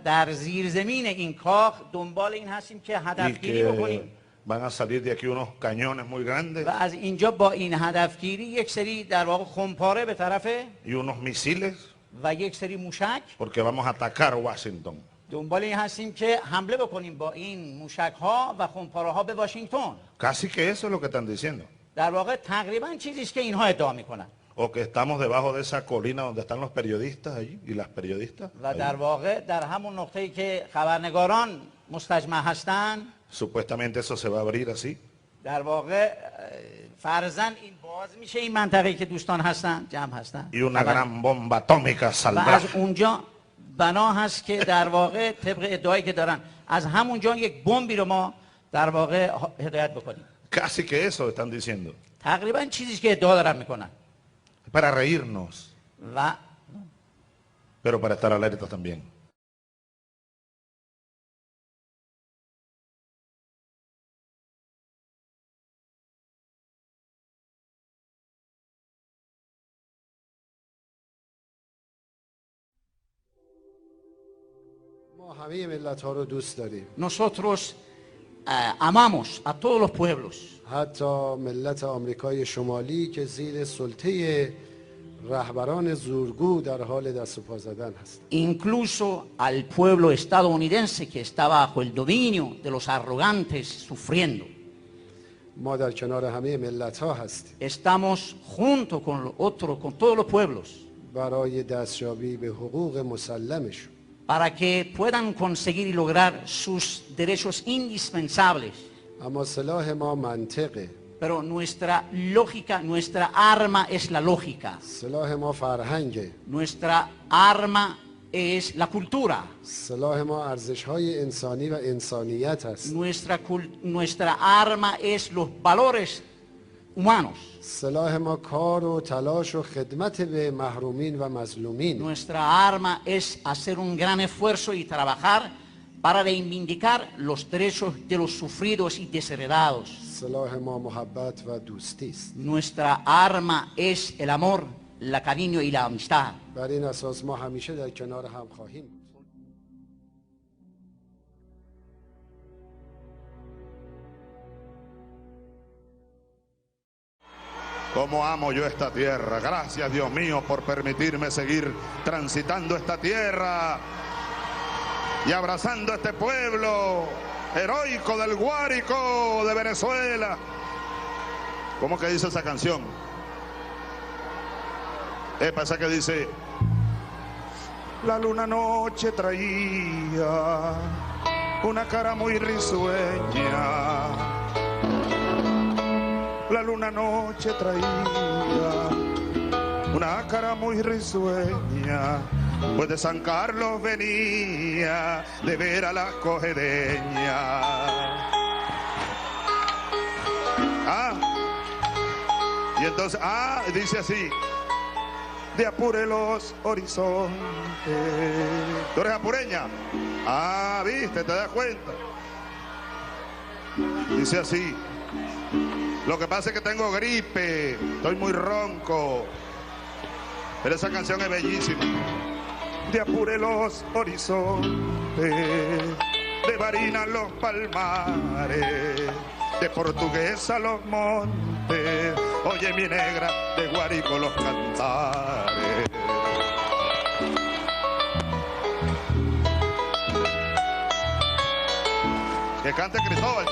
در زیرزمین این کاخ دنبال این هستیم که y هدفگیری بکنیم que van a salir de aquí unos cañones muy grandes و از اینجا با این هدفگیری یک سری در واقع خمپاره به طرف y unos misiles و یک سری موشک porque vamos a atacar Washington. دنبال این هستیم که حمله بکنیم با این موشک ها و خمپاره ها به واشنگتن. Casi que eso es lo que están diciendo. در واقع تقریبا چیزی است که اینها ادعا میکنن. O que estamos debajo de esa colina donde están los periodistas allí y las periodistas. و در واقع در همون نقطه‌ای که خبرنگاران مستجمع هستند Supuestamente eso se va a abrir así. در واقع فرضاً این باز میشه این منطقه‌ای که دوستان هستن جمع هستن Y una gran bomba atómica و saldrá. از اونجا بنا هست که در واقع طبق ادعایی که دارن از همونجا یک بمبی رو ما در واقع هدایت بکنیم. Casi que eso están diciendo. تقریبا چیزی که ادعا دارن میکنن. Para reírnos, و pero para estar alertas también. ما همه ملت ها رو دوست داریم. Nosotros amamos a todos los pueblos. حتی ملت آمریکای شمالی که زیر سلطه رهبران زورگو در حال دست و پا زدن هست. Incluso al pueblo estadounidense que está bajo el dominio de los arrogantes sufriendo. ما در کنار همه ملت ها هستیم. Estamos junto con todos los pueblos. برای دستیابی به حقوق مسلمشون. Para que puedan conseguir y lograr sus derechos indispensables. اما سلاح ما منطقه. Pero nuestra lógica, nuestra arma es la lógica. سلاح ما فرهنگه. Nuestra arma es la cultura. سلاح ما ارزش‌های انسانی و انسانیت است. Nuestra arma es los valores humanos. سلاح ما کار و تلاش و خدمت به محرومین و مظلومین. Nuestra arma es hacer un gran esfuerzo y trabajar para reivindicar los derechos de los sufridos y desheredados. سلاح ما محبت و دوستی است. Nuestra arma es el amor, el cariño y la amistad. بر این اساس ما همیشه در کنار هم خواهیم. Cómo amo yo esta tierra. Gracias, Dios mío, por permitirme seguir transitando esta tierra y abrazando este pueblo heroico del Guárico de Venezuela. ¿Cómo que dice esa canción? Esa que dice: la luna anoche traía una cara muy risueña. La luna anoche traía una cara muy risueña, pues de San Carlos venía de ver a la cogedeña. Y entonces, dice así: de Apure los horizontes. ¿Tú eres apureña? Viste, te das cuenta. Dice así: lo que pasa es que tengo gripe, estoy muy ronco, pero esa canción es bellísima. De Apure los horizontes, de Barinas los palmares, de Portuguesa los montes, oye mi negra, de Guárico los cantares. Que cante Cristóbal.